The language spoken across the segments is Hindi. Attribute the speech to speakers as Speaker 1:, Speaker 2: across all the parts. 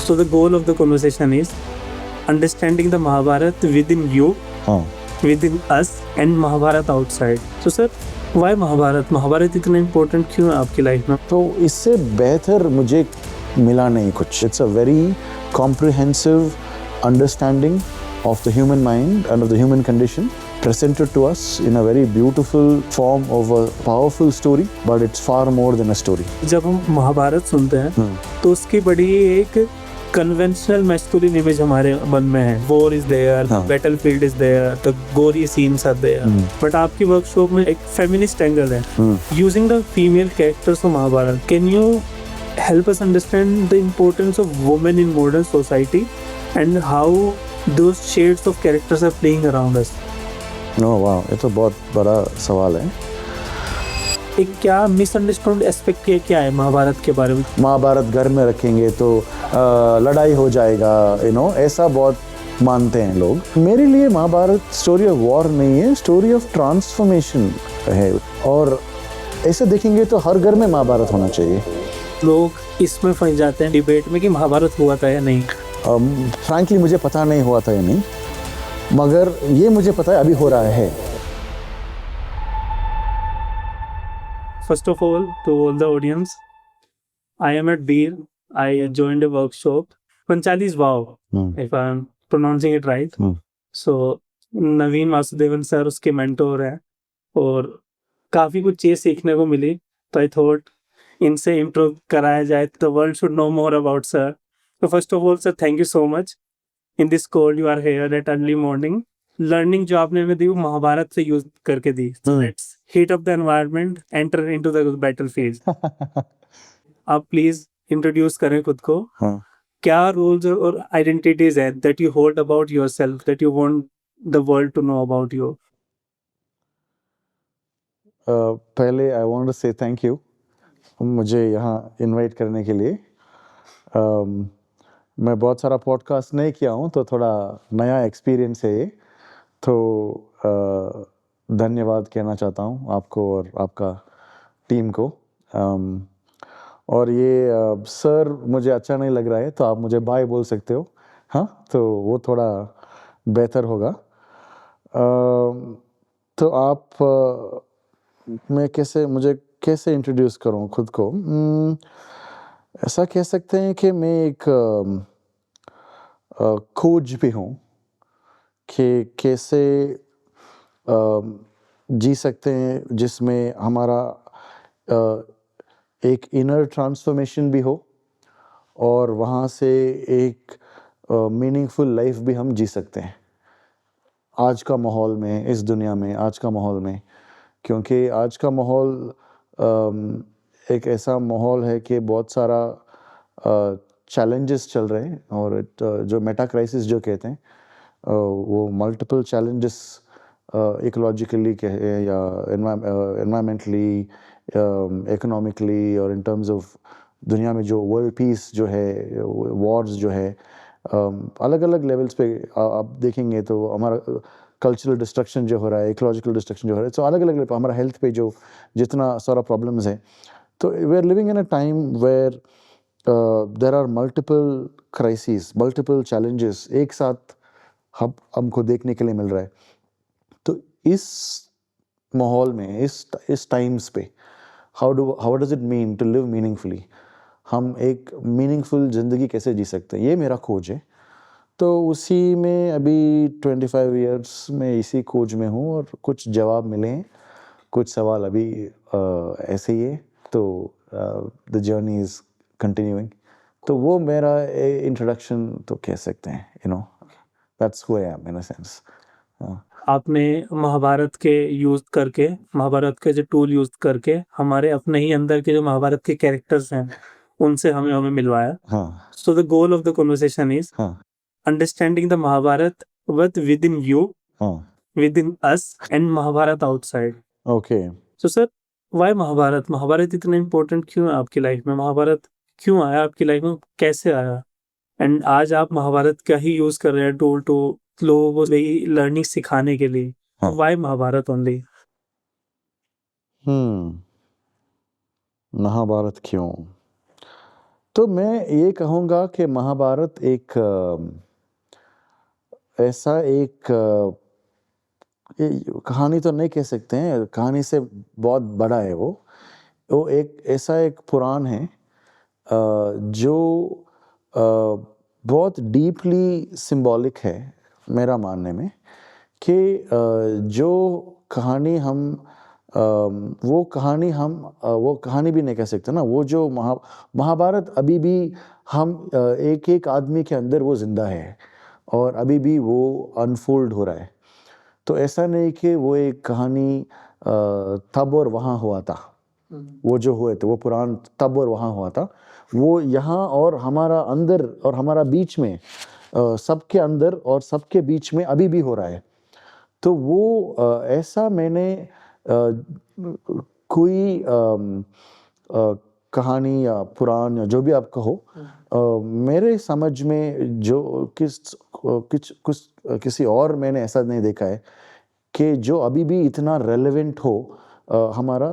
Speaker 1: So the goal of the conversation is understanding the Mahabharata within you, within us, and Mahabharata outside. So sir, why Mahabharata? Mahabharat इतना important क्यों है आपकी लाइफ में?
Speaker 2: तो इससे बेहतर मुझे मिला नहीं कुछ. It's a very comprehensive understanding of the human mind and of the human condition, presented to us in a very beautiful form of a powerful story, but it's far more than a story.
Speaker 1: जब हम महाभारत सुनते हैं तो उसकी बड़ी एक कन्वेंशनल मैस्कुलिन इमेज हमारे मन में है. War is there, battlefield is there, the gory scenes are there. But आपकी वर्कशॉप में एक फेमिनिस्ट एंगल है. Using the female characters of Mahabharat, can you help us understand the importance of women in modern society and how those shades of characters are playing around us?
Speaker 2: No, wow, ये तो बहुत बड़ा सवाल है.
Speaker 1: एक क्या मिसअंडरस्टूड एस्पेक्ट क्या है महाभारत के बारे में?
Speaker 2: महाभारत घर में रखेंगे तो लड़ाई हो जाएगा, ऐसा बहुत मानते हैं लोग. मेरे लिए महाभारत स्टोरी ऑफ वॉर नहीं है, स्टोरी ऑफ ट्रांसफॉर्मेशन है. और ऐसे देखेंगे तो हर घर में महाभारत होना चाहिए.
Speaker 1: लोग इसमें फंस जाते हैं डिबेट में कि महाभारत हुआ था या नहीं.
Speaker 2: फ्रैंकली मुझे पता नहीं हुआ था या नहीं, मगर ये मुझे पता है अभी हो रहा है.
Speaker 1: First of all, to all the audience, I am at Beer. I joined a workshop, Panchali's Wow, if I'm pronouncing it right. So, Naveen Vasudevan sir उसके मेंटोर हैं और काफ़ी कुछ चीज़ सीखने को मिली. तो आई थॉट इनसे इंट्रो कराया जाए, तो world should know more about sir. तो first of all sir, thank you so much. In this cold you are here at early morning. Learning जो आपने हमें दी वो महाभारत से यूज करके दी. Let's heat up the environment, enter into the battlefield. आप प्लीज इंट्रोड्यूस करें खुद को. क्या रोल्स और आइडेंटिटीज है that you hold about yourself, that you want the world to know about you?
Speaker 2: पहले आई वांट टू से थैंक यू मुझे यहाँ इनवाइट करने के लिए. मैं बहुत सारा पॉडकास्ट नहीं किया हूँ, तो थोड़ा नया एक्सपीरियंस है ये. तो धन्यवाद कहना चाहता हूँ आपको और आपका टीम को. और ये सर मुझे अच्छा नहीं लग रहा है, तो आप मुझे बाय बोल सकते हो. हाँ, तो वो थोड़ा बेहतर होगा. तो आप मुझे कैसे इंट्रोड्यूस करूँ खुद को? ऐसा कह सकते हैं कि मैं एक खोज भी हूँ कि कैसे जी सकते हैं जिसमें हमारा एक इनर ट्रांसफॉर्मेशन भी हो और वहाँ से एक मीनिंगफुल लाइफ भी हम जी सकते हैं आज का माहौल में, इस दुनिया में, आज का माहौल में. क्योंकि आज का माहौल एक ऐसा माहौल है कि बहुत सारा चैलेंजेस चल रहे हैं. और जो मेटा क्राइसिस जो कहते हैं, वो मल्टीपल चैलेंजेस इकोलॉजिकली कहे या एनवायरमेंटली, इकोनॉमिकली, और इन टर्म्स ऑफ दुनिया में जो वर्ल्ड पीस जो है, वॉर्स जो है, अलग अलग लेवल्स पे आप देखेंगे तो हमारा कल्चरल डिस्ट्रक्शन जो हो रहा है, इकोलॉजिकल डिस्ट्रक्शन जो हो रहा है, तो अलग अलग हमारा हेल्थ पे जो जितना सारा प्रॉब्लम्स है. तो we are living in a time where there are multiple crisis, multiple challenges एक साथ हमको देखने के लिए मिल रहा है. तो इस माहौल में, इस टाइम्स पे how does it mean to live meaningfully? हम एक मीनिंगफुल ज़िंदगी कैसे जी सकते हैं, ये मेरा खोज है. तो उसी में अभी 25 इयर्स में इसी खोज में हूँ और कुछ जवाब मिले हैं, कुछ सवाल अभी ऐसे ही है. तो द जर्नी इज़ कंटिन्यूइंग. तो वो मेरा इंट्रोडक्शन तो कह सकते हैं. That's who I am in a sense.
Speaker 1: आपने महाभारत के यूज करके, महाभारत के जो टूल यूज करके हमारे अपने ही अंदर के जो महाभारत के कैरेक्टर्स हैं उनसे हमें मिलवाया. So the goal of the conversation is understanding the Mahabharat within you, within us, and Mahabharat outside.
Speaker 2: Okay.
Speaker 1: So sir, why Mahabharat? Mahabharat इतना इम्पोर्टेंट क्यों है आपकी लाइफ में? महाभारत क्यों आया आपकी लाइफ में, कैसे आया? एंड आज आप महाभारत का ही यूज कर रहे हैं टूल टू लोगों को वही लर्निंग सिखाने के लिए. Y Mahabharat only?
Speaker 2: महाभारत क्यों? तो मैं ये कहूँगा कि महाभारत एक ऐसा एक कहानी तो नहीं कह सकते हैं, कहानी से बहुत बड़ा है वो एक ऐसा एक पुराण है जो बहुत डीपली सिंबॉलिक है मेरा मानने में, कि जो कहानी हम वो कहानी भी नहीं कह सकते ना, वो जो महाभारत अभी भी हम एक एक आदमी के अंदर वो जिंदा है और अभी भी वो अनफोल्ड हो रहा है। तो ऐसा नहीं कि वो एक कहानी तब और वहाँ हुआ था, वो जो हुए थे वो पुराण तब और वहाँ हुआ था, वो यहाँ और हमारा अंदर और हमारा बीच में, सबके अंदर और सबके बीच में अभी भी हो रहा है। तो वो ऐसा मैंने कोई कहानी या पुराण या जो भी आप कहो, मेरे समझ में जो किसी और मैंने ऐसा नहीं देखा है कि जो अभी भी इतना रेलेवेंट हो हमारा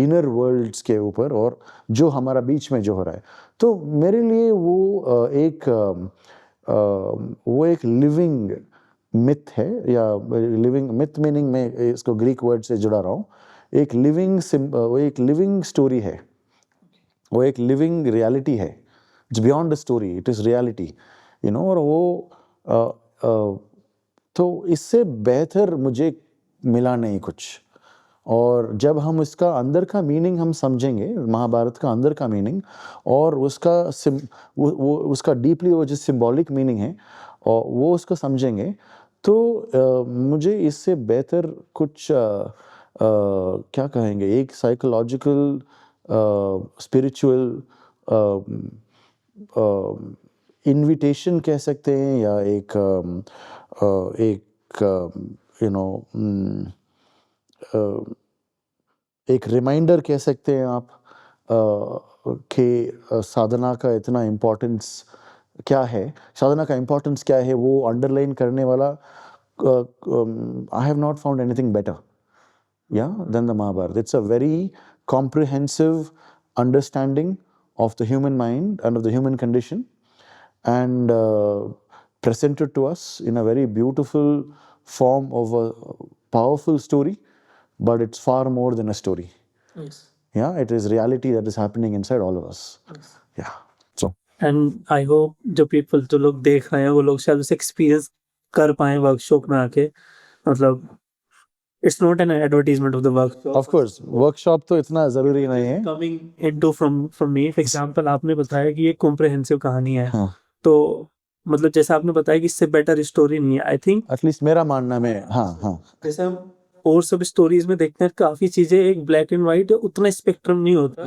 Speaker 2: इनर वर्ल्ड्स के ऊपर और जो हमारा बीच में जो हो रहा है। तो मेरे लिए वो एक लिविंग मिथ है, या लिविंग मिथ मीनिंग मैं इसको ग्रीक वर्ड से जुड़ा रहा हूँ। वो एक लिविंग स्टोरी है, वो एक लिविंग रियलिटी है। It's beyond the story, it is reality, you know. और वो तो इससे बेहतर मुझे मिला नहीं कुछ। और जब हम इसका अंदर का मीनिंग हम समझेंगे, महाभारत का अंदर का मीनिंग और उसका डीपली वो जो सिंबॉलिक मीनिंग है और वो उसको समझेंगे, तो मुझे इससे बेहतर कुछ क्या कहेंगे, एक साइकोलॉजिकल स्पिरिचुअल इनविटेशन कह सकते हैं, या यू नो एक रिमाइंडर कह सकते हैं आप कि साधना का इतना इम्पोर्टेंस क्या है, साधना का इम्पोर्टेंस क्या है, वो अंडरलाइन करने वाला I have not found anything better than the Mahabharata. It's a very comprehensive understanding of the human mind and of the human condition, and presented to us in a very beautiful form of a powerful story, but it's far more than a story.
Speaker 1: Yes.
Speaker 2: Yeah, it is reality that is happening inside all of us.
Speaker 1: Yes.
Speaker 2: Yeah. So
Speaker 1: and I hope जो पीपल जो लोग देख रहे हैं वो लोग शायद उसे एक्सपीरियंस कर पाए वर्कशॉप में आके। मतलब it's not an advertisement of the workshop,
Speaker 2: of course workshop तो इतना जरूरी नहीं है।
Speaker 1: Coming into from me for example, आपने बताया कि ये कॉम्प्रिहेंसिव कहानी है,
Speaker 2: हाँ,
Speaker 1: तो मतलब जैसे आपने बताया कि इससे बेटर स्टोरी नहीं है, आई थिंक
Speaker 2: एटलीस्ट मेरा मानना में। हाँ हाँ
Speaker 1: जैसे हम और सब स्टोरीज में देखते हैं काफी चीजें एक ब्लैक एंड व्हाइट उतना स्पेक्ट्रम नहीं होता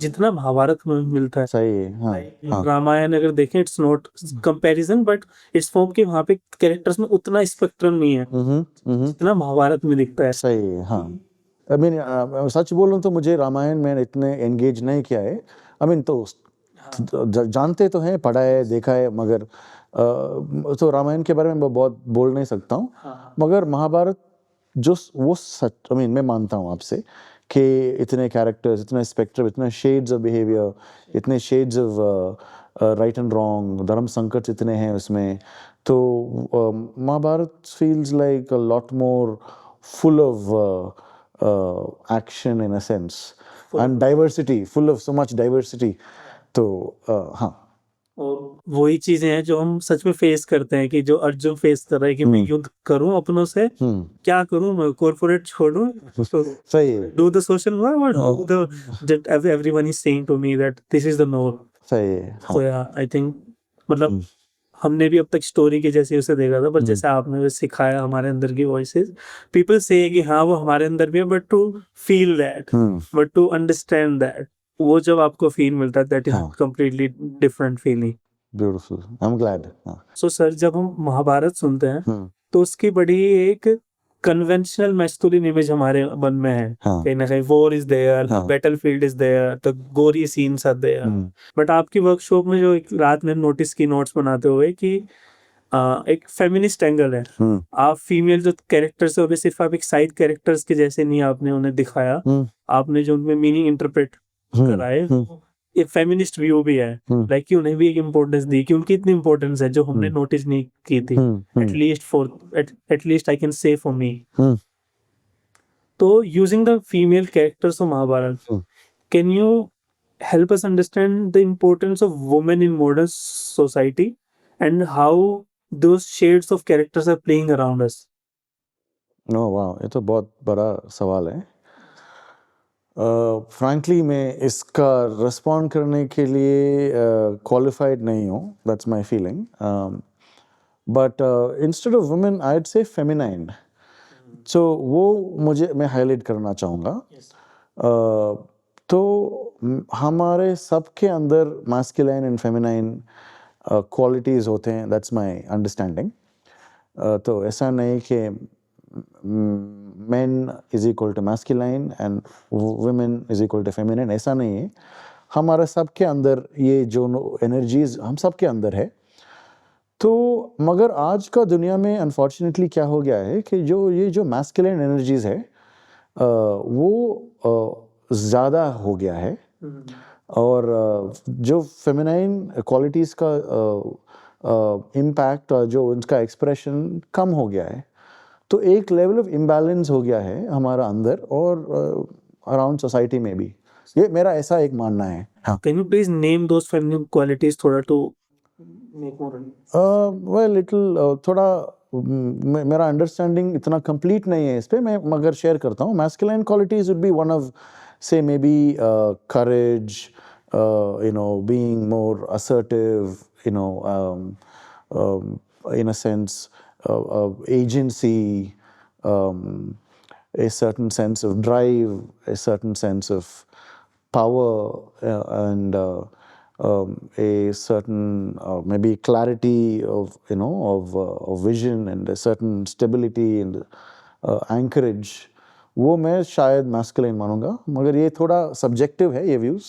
Speaker 1: जितना महाभारत में मिलता है।
Speaker 2: सही है। हाँ हाँ
Speaker 1: रामायण अगर देखें, it's not comparison but it's form के वहाँ पे कैरेक्टर्स में उतना स्पेक्ट्रम नहीं है जितना महाभारत में दिखता है।
Speaker 2: सही है। हाँ आई मीन सच बोलूं तो मुझे रामायण में इतने एंगेज नहीं किया है। आई मीन तो जानते तो हैं, पढ़ा है, देखा है, मगर तो रामायण के बारे में बहुत बोल नहीं सकता हूँ। मगर महाभारत जो वो सच, आई मीन मैं मानता हूँ आपसे कि इतने कैरेक्टर्स, इतना स्पेक्ट्रम, इतना शेड्स ऑफ बिहेवियर, इतने shades of right and wrong, धर्म संकट इतने हैं उसमें। तो Mahabharata feels like a lot more full of action in a sense, and diversity, full of so much diversity. तो हाँ,
Speaker 1: और वही चीजें हैं जो हम सच में फेस करते हैं, कि जो अर्जुन फेस कर रहा है कि मैं युद्ध करूं अपनों से, क्या करूं, मैं कॉर्पोरेट छोड़ूं,
Speaker 2: सही है।
Speaker 1: do the social work or do the that everyone is saying to me that this is the norm.
Speaker 2: सही है।
Speaker 1: So yeah, I think मतलब हमने भी अब तक स्टोरी के जैसे उसे देखा था, पर जैसे आपने सिखाया हमारे अंदर की वॉइसेस, पीपल से कि हाँ वो हमारे अंदर भी है, but to feel that, but to understand that, वो जब आपको फील मिलता है, that is completely different feeling.
Speaker 2: Beautiful, I am glad.
Speaker 1: So sir, जब हम महाभारत सुनते हैं तो उसकी बड़ी एक कन्वेंशनल मैस्कुलिन इमेज हमारे मन में है, कहीं ना कहीं war is there, battlefield is there, the gory scenes are there. But आपकी वर्कशॉप में जो एक रात में नोटिस की नोट्स बनाते हुए कि एक फेमिनिस्ट एंगल है, आप फीमेल जो कैरेक्टर्स है, सिर्फ आप एक साइड कैरेक्टर्स के जैसे नहीं आपने उन्हें दिखाया, आपने जो उनमें मीनिंग इंटरप्रेट कराए, एक फेमिनिस्ट व्यू भी है, लाइक कि उन्हें भी एक इम्पोर्टेंस दी, कि उनकी इतनी इम्पोर्टेंस है जो हमने नोटिस नहीं की थी, at least I can say for me. तो using the female characters of Mahabharat, can you help us understand the importance of women in modern society and how those shades of characters are playing around us?
Speaker 2: ओह वाह, ये तो बहुत बड़ा सवाल है. फ्रैंकली मैं इसका रिस्पॉन्ड करने के लिए क्वालिफाइड नहीं हूँ. That's my feeling. But instead of women I'd say feminine. So वो मैं हाईलाइट करना चाहूँगा. तो हमारे सबके अंदर मैस्कुलाइन एंड फेमिनाइन क्वालिटीज़ होते हैं. That's my understanding. तो ऐसा नहीं कि men is equal to masculine and women is equal to feminine. ऐसा नहीं है. हमारा सबके अंदर ये जो एनर्जीज हम सबके अंदर है. तो मगर आज का दुनिया में अनफॉर्चुनेटली क्या हो गया है कि ये जो मैस्कुलिन एनर्जीज है वो ज़्यादा हो गया है. और जो फेमिनाइन क्वालिटीज़ का इम्पैक्ट और जो उनका एक्सप्रेशन कम हो गया है. तो एक लेवल ऑफ इम्बैलेंस हो गया है हमारा अंदर और अराउंड सोसाइटी में भी. ये मेरा ऐसा एक मानना है. हाँ.
Speaker 1: Can you please name those feminine qualities थोड़ा to make more?
Speaker 2: Well little थोड़ा मेरा अंडरस्टैंडिंग इतना कंप्लीट नहीं है इस पे. मैं मगर शेयर करता हूँ. Masculine qualities would be one of say may be courage, being more assertive, in a sense, agency, a certain sense of drive, a certain sense of power, and a certain maybe clarity of vision and a certain stability and anchorage. वो मैं शायद मैस्कुलाइन मानूंगा. मगर ये थोड़ा सब्जेक्टिव है ये व्यूज़.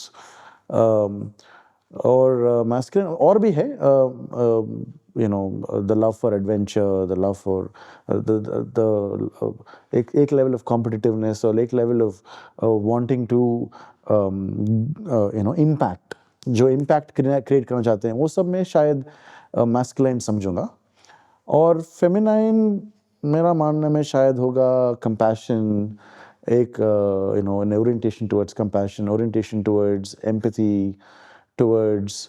Speaker 2: और मैस्कुलिन और भी है. The love for adventure, the love for एक level of competitiveness और एक level of wanting to impact, जो impact create करना चाहते हैं, वो सब में शायद मैस्कुलाइन समझूंगा. और फेमिनाइन मेरा मानने में शायद होगा compassion, एक an orientation towards compassion, orientation towards empathy, towards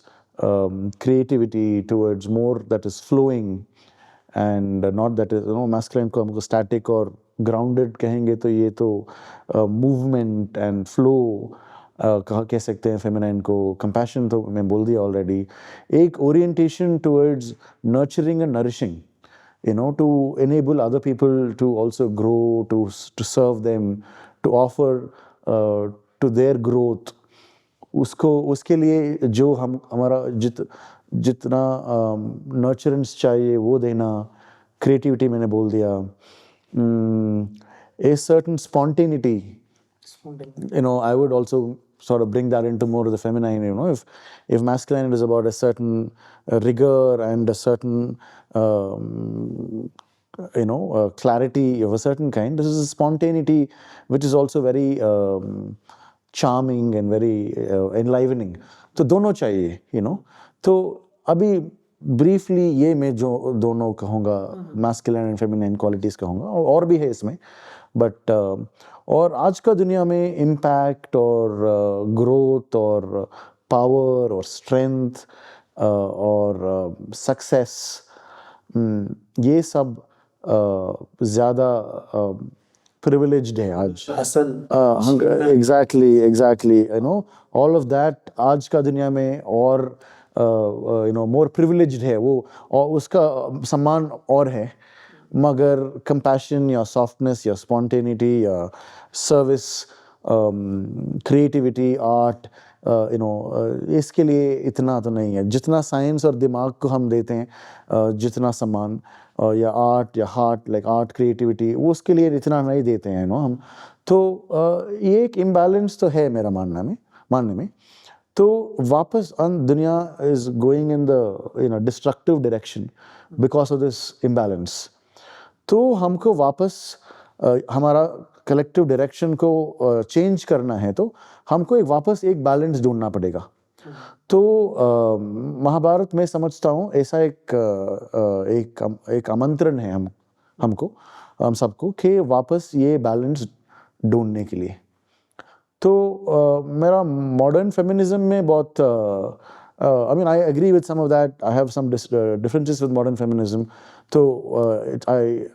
Speaker 2: creativity, towards more that is flowing and not that is masculine को हमको static और grounded कहेंगे तो ये तो movement and flow कह सकते हैं. फेमिनाइन को compassion तो मैं बोल दिया already. एक orientation towards nurturing and nourishing, to enable other people to also grow, to serve them, to offer to their growth. उसके लिए जो हमारा जितना नर्चरेंस चाहिए वो देना. क्रिएटिविटी मैंने बोल दिया. A certain spontaneity, I would also sort of bring that into more of the feminine. If masculine is about a certain rigor and a certain clarity of a certain kind, this is a spontaneity which is also very charming and very enlivening. तो दोनों चाहिए. तो अभी ब्रीफली ये मैं जो दोनों कहूँगा, मैस्कुलिन एंड फेमिनाइन क्वालिटीज़ कहूँगा. और भी है इसमें. बट और आज का दुनिया में इम्पैक्ट और ग्रोथ और पावर और स्ट्रेंथ और सक्सेस, ये सब ज़्यादा privileged है आज. Exactly. All of that आज का दुनिया में और more privileged है वो, और उसका सम्मान और है. मगर compassion या softness या spontaneity या service, creativity, art, इसके लिए इतना तो नहीं है. जितना साइंस और दिमाग को हम देते हैं, जितना सम्मान, या आर्ट या हार्ट, लाइक आर्ट, क्रिएटिविटी, वो उसके लिए इतना नहीं देते हैं हम. तो ये एक इम्बैलेंस तो है मेरा मानने में. तो वापस दुनिया is going in the destructive direction because of this imbalance. तो हमको वापस हमारा कलेक्टिव डायरेक्शन को चेंज करना है. तो हमको वापस एक बैलेंस ढूंढना पड़ेगा. तो महाभारत में समझता हूँ ऐसा एक आमंत्रण है हम सबको कि वापस ये बैलेंस ढूंढने के लिए। तो मेरा मॉडर्न फेमिनिज्म में बहुत I mean I agree with some of that. I have some differences with modern feminism. तो I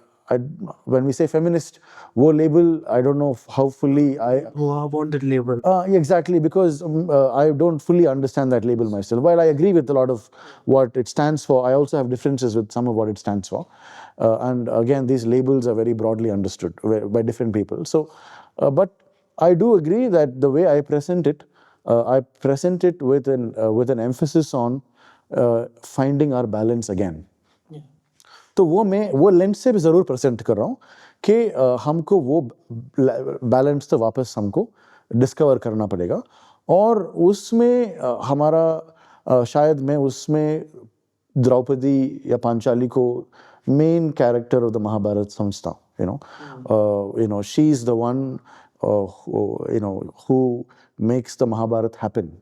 Speaker 2: when we say feminist, वो label I don't know how fully I
Speaker 1: want that label.
Speaker 2: Exactly, because I don't fully understand that label myself. While I agree with a lot of what it stands for, I also have differences with some of what it stands for. And again, these labels are very broadly understood by different people. So, but I do agree that the way I present it with an emphasis on finding our balance again. तो वो लेंस से भी ज़रूर प्रेजेंट कर रहा हूँ कि हमको वो बैलेंस तो वापस हमको डिस्कवर करना पड़ेगा। और उसमें हमारा शायद मैं उसमें द्रौपदी या पांचाली को main character of the Mahabharata समझता हूँ। you know she is the one who makes the Mahabharat happen.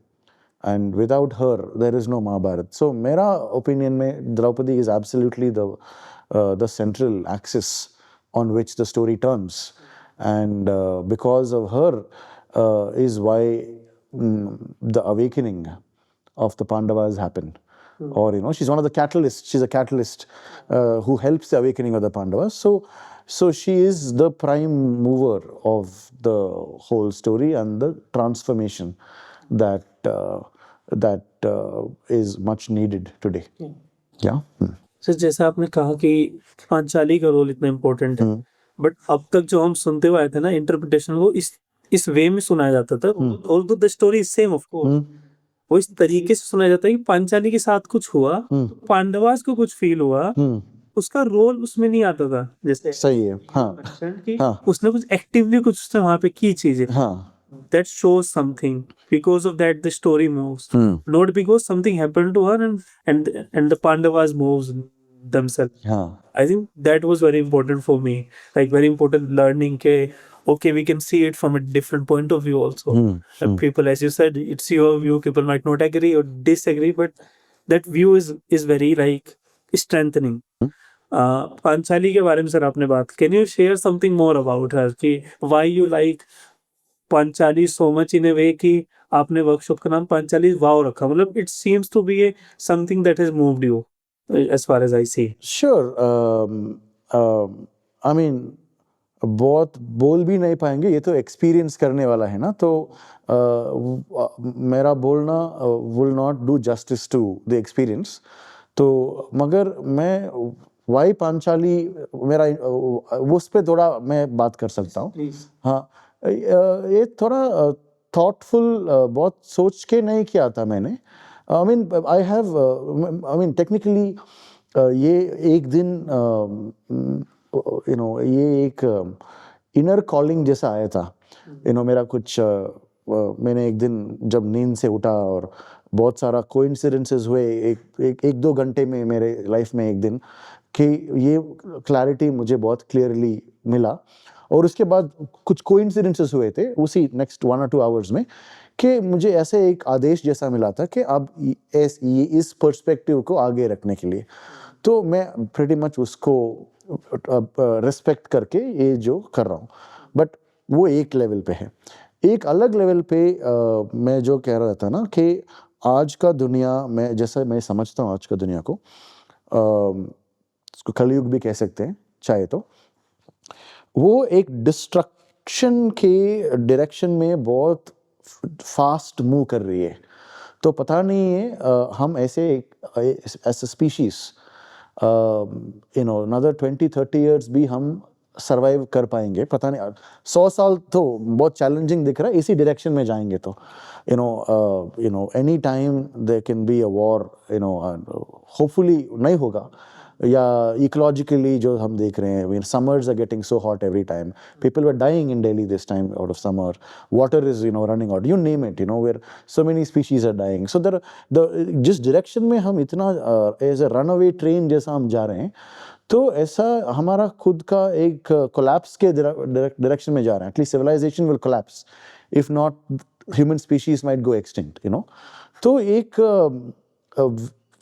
Speaker 2: And without her, there is no Mahabharat. So, मेरा opinion में Draupadi is absolutely the central axis on which the story turns. And because of her is why the awakening of the Pandavas happened. Or, she's one of the catalysts. She's a catalyst who helps the awakening of the Pandavas. So she is the prime mover of the whole story and the transformation that is much needed today. Yeah.
Speaker 1: Sir जैसा आपने कहा कि पांचाली का रोल इतना इम्पोर्टेंट है, बट अब तक जो हम सुनते हुए आए थे ना इंटरप्रिटेशन, वो इस वे में सुनाया जाता था। Although the story is same of course, वो इस तरीके से सुनाया जाता है कि पांचाली के साथ कुछ हुआ, तो पांडवास को कुछ फील हुआ, उसका रोल उसमें नहीं आता था। जैसे
Speaker 2: सही है, हाँ,
Speaker 1: उसने कुछ एक्टिवली कुछ उसने वहां पे की चीजें, that shows something. Because of that the story moves, not because something happened to her and the Pandavas moves themselves. I think that was very important for me, like very important learning ke okay, we can see it from a different point of view also. And people, as you said, it's your view, people might not agree or disagree, but that view is very like strengthening. Panchali के बारे में सर आपने बात, can you share something more about her कि why you like Panchali so much in a way कि आपने वर्कशॉप का नाम पांचाली वाव रखा? मतलब it seems to be something that has moved you as far as I see.
Speaker 2: Sure. I mean बहुत बोल भी नहीं पाएंगे, ये तो एक्सपीरियंस करने वाला है ना। तो मेरा बोलना will not do justice to the experience. तो मगर मैं वाई पांचाली मेरा उस पर थोड़ा मैं बात कर सकता हूँ। हाँ, ये थोड़ा थॉटफुल, बहुत सोच के नहीं किया था मैंने। I mean टेक्निकली ये एक दिन ये एक इनर कॉलिंग जैसा आया था। मेरा कुछ मैंने एक दिन जब नींद से उठा और बहुत सारा कोइंसिडेंसेस हुए एक दो घंटे में मेरे लाइफ में एक दिन, कि ये क्लैरिटी मुझे बहुत क्लियरली मिला। और उसके बाद कुछ कोइंसिडेंसेस हुए थे उसी नेक्स्ट 1 or 2 आवर्स में, कि मुझे ऐसे एक आदेश जैसा मिला था कि अब इस पर्सपेक्टिव को आगे रखने के लिए। तो मैं प्रीटी मच उसको रिस्पेक्ट करके ये जो कर रहा हूँ। बट वो एक लेवल पे है। एक अलग लेवल पे मैं जो कह रहा था ना कि आज का दुनिया में, जैसा मैं समझता हूँ आज का दुनिया को, इसको कलयुग भी कह सकते हैं चाहे तो, वो एक डिस्ट्रक्शन के डायरेक्शन में बहुत फास्ट मूव कर रही है। तो पता नहीं है हम ऐसे as a species another 20-30 years भी हम सर्वाइव कर पाएंगे, पता नहीं। 100 साल तो बहुत चैलेंजिंग दिख रहा है, इसी डायरेक्शन में जाएंगे तो any time there can be a war, hopefully नहीं होगा। या इकोलॉजिकली जो हम देख रहे हैं, summers are getting so hot every time, people were dying in Delhi this time out of summer, water is running out, you name it, where so many species are dying. So जिस डायरेक्शन में हम इतना एज अ रनअवे ट्रेन जैसा हम जा रहे हैं, तो ऐसा हमारा खुद का एक कोलैप्स के डायरेक्शन में जा रहे हैं। At least civilisation will collapse, if not human species might go extinct, तो एक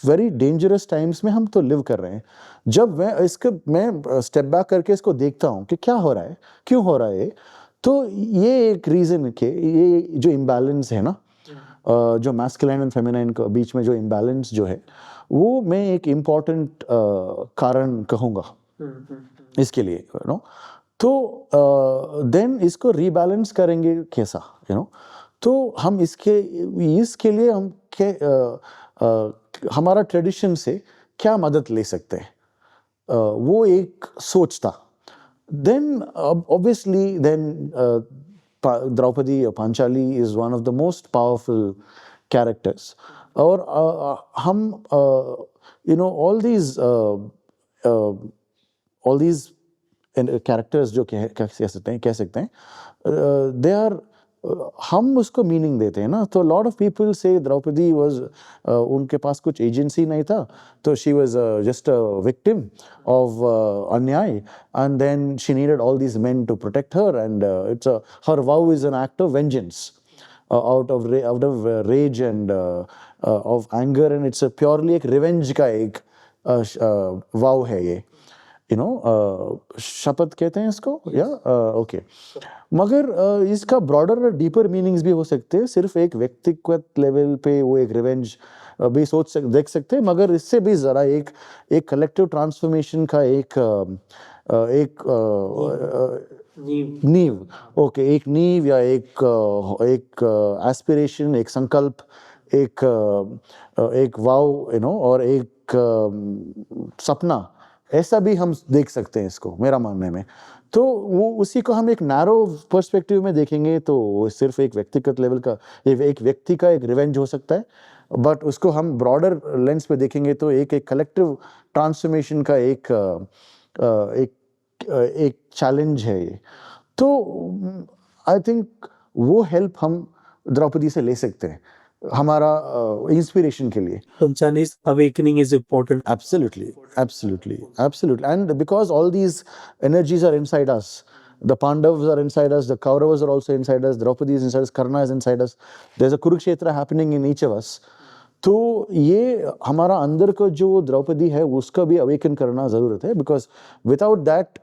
Speaker 2: वेरी डेंजरस टाइम्स में हम तो लिव कर रहे हैं। जब मैं स्टेप बैक करके इसको देखता हूँ कि क्या हो रहा है, क्यों हो रहा है, तो ये एक रीज़न के ये जो इम्बैलेंस है ना, जो मैस्कुलाइन एंड फेमिनाइन के बीच में जो इम्बैलेंस जो है, वो मैं एक इम्पॉर्टेंट कारण कहूँगा इसके लिए, यू नो। तो देन इसको रीबैलेंस करेंगे कैसा, यू नो। तो हम इसके लिए हम हमारा ट्रेडिशन से क्या मदद ले सकते हैं, वो एक सोच था। Then obviously then Draupadi Panchali is one of the most powerful characters, और हम you know all these characters जो कह सकते हैं दे आर, हम उसको मीनिंग देते हैं ना। तो लॉट ऑफ पीपल से द्रौपदी वाज, उनके पास कुछ एजेंसी नहीं था, तो she was just a victim of अन्याय, and then she needed all these men to protect her, and it's her vow is an act of vengeance out of rage and of anger, and it's a purely एक revenge का एक वाव है ये, यू नो, शपथ कहते हैं इसको, या ओके। मगर इसका ब्रॉडर डीपर मीनिंग्स भी हो सकते हैं। सिर्फ एक व्यक्तिगत लेवल पे वो एक रिवेंज भी देख सकते हैं, मगर इससे भी ज़रा एक कलेक्टिव ट्रांसफॉर्मेशन का एक नींव, ओके, एक नींव या एक एस्पिरेशन, एक संकल्प, एक वाव, यू नो, और एक सपना, ऐसा भी हम देख सकते हैं इसको, मेरा मानने में। तो वो उसी को हम एक नैरो पर्सपेक्टिव में देखेंगे तो सिर्फ एक व्यक्तिगत लेवल का, एक व्यक्ति का एक रिवेंज हो सकता है, बट उसको हम ब्रॉडर लेंस पे देखेंगे तो एक कलेक्टिव ट्रांसफॉर्मेशन का एक चैलेंज है ये। तो आई थिंक वो हेल्प हम द्रौपदी से ले सकते हैं हमारा इंस्पिरेशन के लिए।
Speaker 1: Panchali's awakening is important.
Speaker 2: Absolutely. And because all these energies are inside us, the Pandavas are inside us, the Kauravas are also inside us, Draupadi is inside us, Karna is inside us, there's a Kurukshetra happening in each of us. तो ये हमारा अंदर का जो द्रौपदी है उसका भी अवेकन करना ज़रूरत है, because without that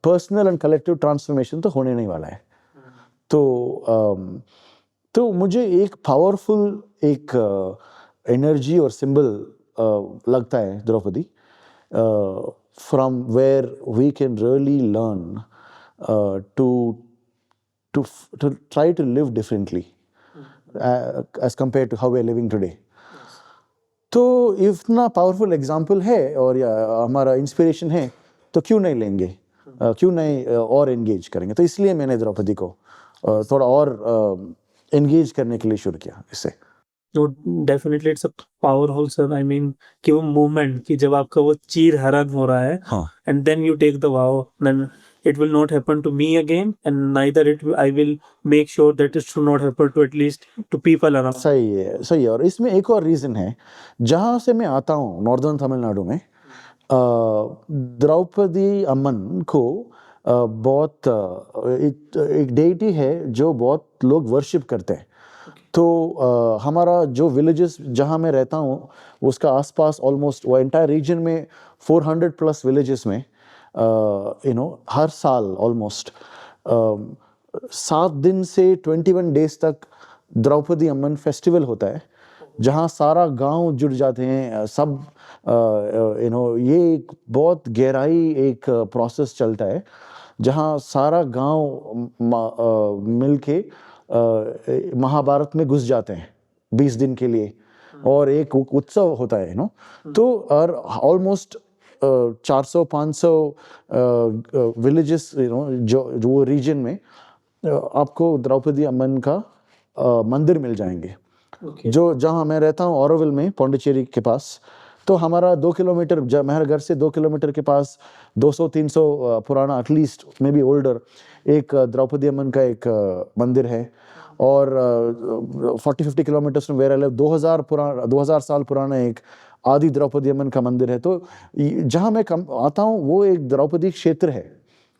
Speaker 2: personal and collective transformation तो होने नहीं वाला है। तो मुझे एक पावरफुल एक एनर्जी और सिंबल लगता है Draupadi, from where we can really learn to try to live differently as compare to how we are living today. तो इतना पावरफुल एग्जाम्पल है और या हमारा इंस्पिरेशन है, तो क्यों नहीं लेंगे, क्यों नहीं और एंगेज करेंगे। तो इसलिए मैंने द्रौपदी को थोड़ा और एंगेज करने के लिए शुरू किया इससे।
Speaker 1: तो definitely it's a powerful sir, I mean कि वो मूवमेंट कि जब आपका वो चीर हरण हो रहा है,
Speaker 2: हाँ,
Speaker 1: and then you take the vow, then it will not happen to me again, and neither I will make sure that it should not happen to at least to people around.
Speaker 2: सही है। और इसमें एक और रीज़न है, जहाँ से मैं आता हूँ नॉर्दर्न तमिलनाडु में, द्रौपदी अम्मन को बहुत एक डेटी है जो बहुत लोग वर्शिप करते हैं। तो हमारा जो विलेजेस जहाँ मैं रहता हूँ उसका आसपास ऑलमोस्ट वो एंटायर रीजन में 400 प्लस विलेजेस में यू नो हर साल ऑलमोस्ट 7 दिन से 21 डेज तक द्रौपदी अम्मन फेस्टिवल होता है, जहाँ सारा गांव जुड़ जाते हैं सब, यू नो, ये एक बहुत गहराई एक प्रोसेस चलता है जहाँ सारा गांव मिलके महाभारत में घुस जाते हैं 20 दिन के लिए, और एक उत्सव होता है, नो। तो और ऑलमोस्ट 400-500 विलेजेस, यू नो, जो वो रीजन में आपको द्रौपदी अम्मन का मंदिर मिल जाएंगे। जो जहाँ मैं रहता हूँ ऑरोविल में, पौंडीचेरी के पास, तो हमारा 2 किलोमीटर, मेरे घर से 2 किलोमीटर के पास 200-300 पुराना, एटलीस्ट मे बी ओल्डर, एक द्रौपदी अम्मन का एक मंदिर है। और 40-50 kilometre from where I live 2000 साल पुराना एक आदि द्रौपदी अम्मन का मंदिर है। तो जहाँ मैं आता हूँ वो एक द्रौपदी क्षेत्र है,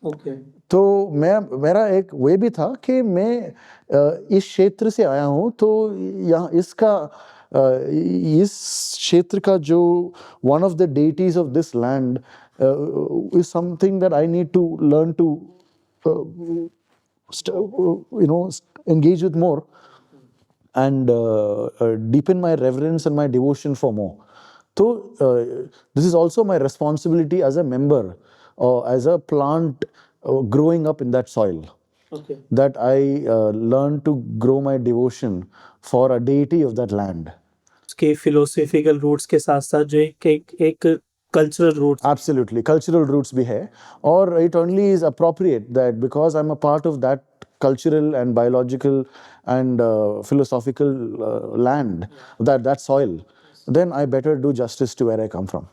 Speaker 1: ओके
Speaker 2: तो मेरा एक वे भी था कि मैं इस क्षेत्र से आया हूँ, तो यहाँ इस क्षेत्र का जो one of the deities of this land is something that I need to learn to engage with more and deepen my reverence and my devotion for more. So this is also my responsibility as a member, as a plant growing up in that soil,
Speaker 1: okay
Speaker 2: that I learn to grow my devotion for a deity of that land.
Speaker 1: उसके फिलोसॉफिकल रूट्स के साथ साथ जो एक cultural roots
Speaker 2: Absolutely, cultural roots bhi hai, or it only is appropriate that because I'm a part of that cultural and biological and philosophical land, that soil, then I better do justice to where I come from.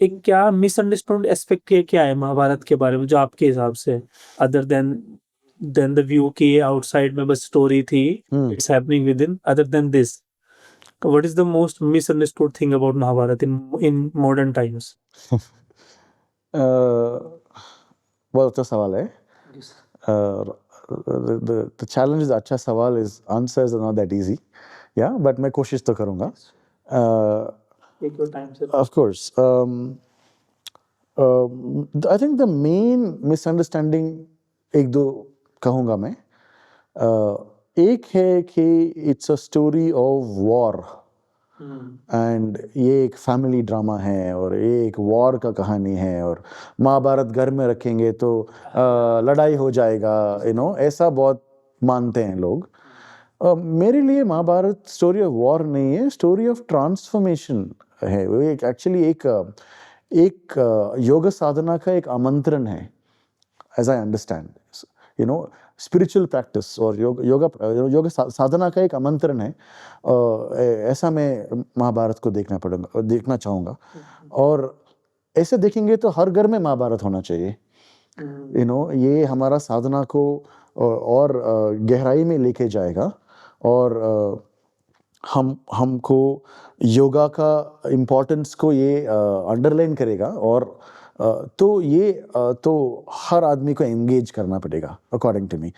Speaker 1: एक क्या मिसअंडरस्टूड एस्पेक्ट क्या है महाभारत के बारे में जो आपके हिसाब से अदर देन द व्यू कि आउटसाइड में बस स्टोरी थी it's happening within other than this what is the most misunderstood thing about Mahabharata in modern times
Speaker 2: बहुत अच्छा सवाल है. The challenge is अच्छा सवाल is answers are not that easy. Yeah, but मैं कोशिश तो करूँगा.
Speaker 1: Take your time, sir.
Speaker 2: Of course. I think the main misunderstanding एक दो कहूँगा मैं. एक है कि it's a story of war. And ये एक फैमिली ड्रामा है और ये एक वॉर का कहानी है और महाभारत घर में रखेंगे तो लड़ाई हो जाएगा, ऐसा बहुत मानते हैं लोग. मेरे लिए महाभारत स्टोरी ऑफ वॉर नहीं है, स्टोरी ऑफ ट्रांसफॉर्मेशन है. वो एक एक्चुअली एक योग साधना का एक आमंत्रण है, as I understand. Spiritual practice और योग साधना का एक आमंत्रण है. ऐसा मैं महाभारत को देखना चाहूँगा. और ऐसे देखेंगे तो हर घर में महाभारत होना चाहिए. ये हमारा साधना को और गहराई में लेके जाएगा और हमको योगा का इम्पोर्टेंस को ये अंडरलाइन करेगा. और तो हर आदमी को एंगेज करना पड़ेगा अकॉर्डिंग टू मी.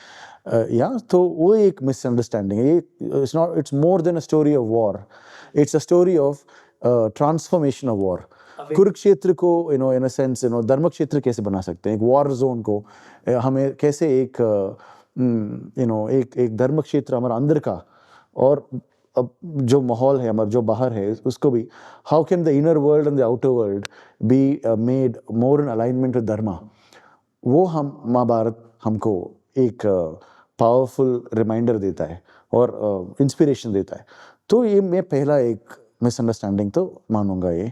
Speaker 2: तो वो एक मिसअंडरस्टैंडिंग है. It's more than a story of war, it's a story of transformation of war. Kurukshetra को इन अ सेंस धर्म क्षेत्र कैसे बना सकते हैं, एक वॉर जोन को हमें कैसे एक धर्म क्षेत्र हमारा अंदर का और अब जो माहौल है हमारा जो बाहर है उसको भी, how can the inner world and the outer world be made more in alignment with dharma. वो हम महाभारत हमको एक पावरफुल रिमाइंडर देता है और इंस्पिरेशन देता है. तो ये मैं पहला एक मिसअंडरस्टैंडिंग तो मानूंगा ये,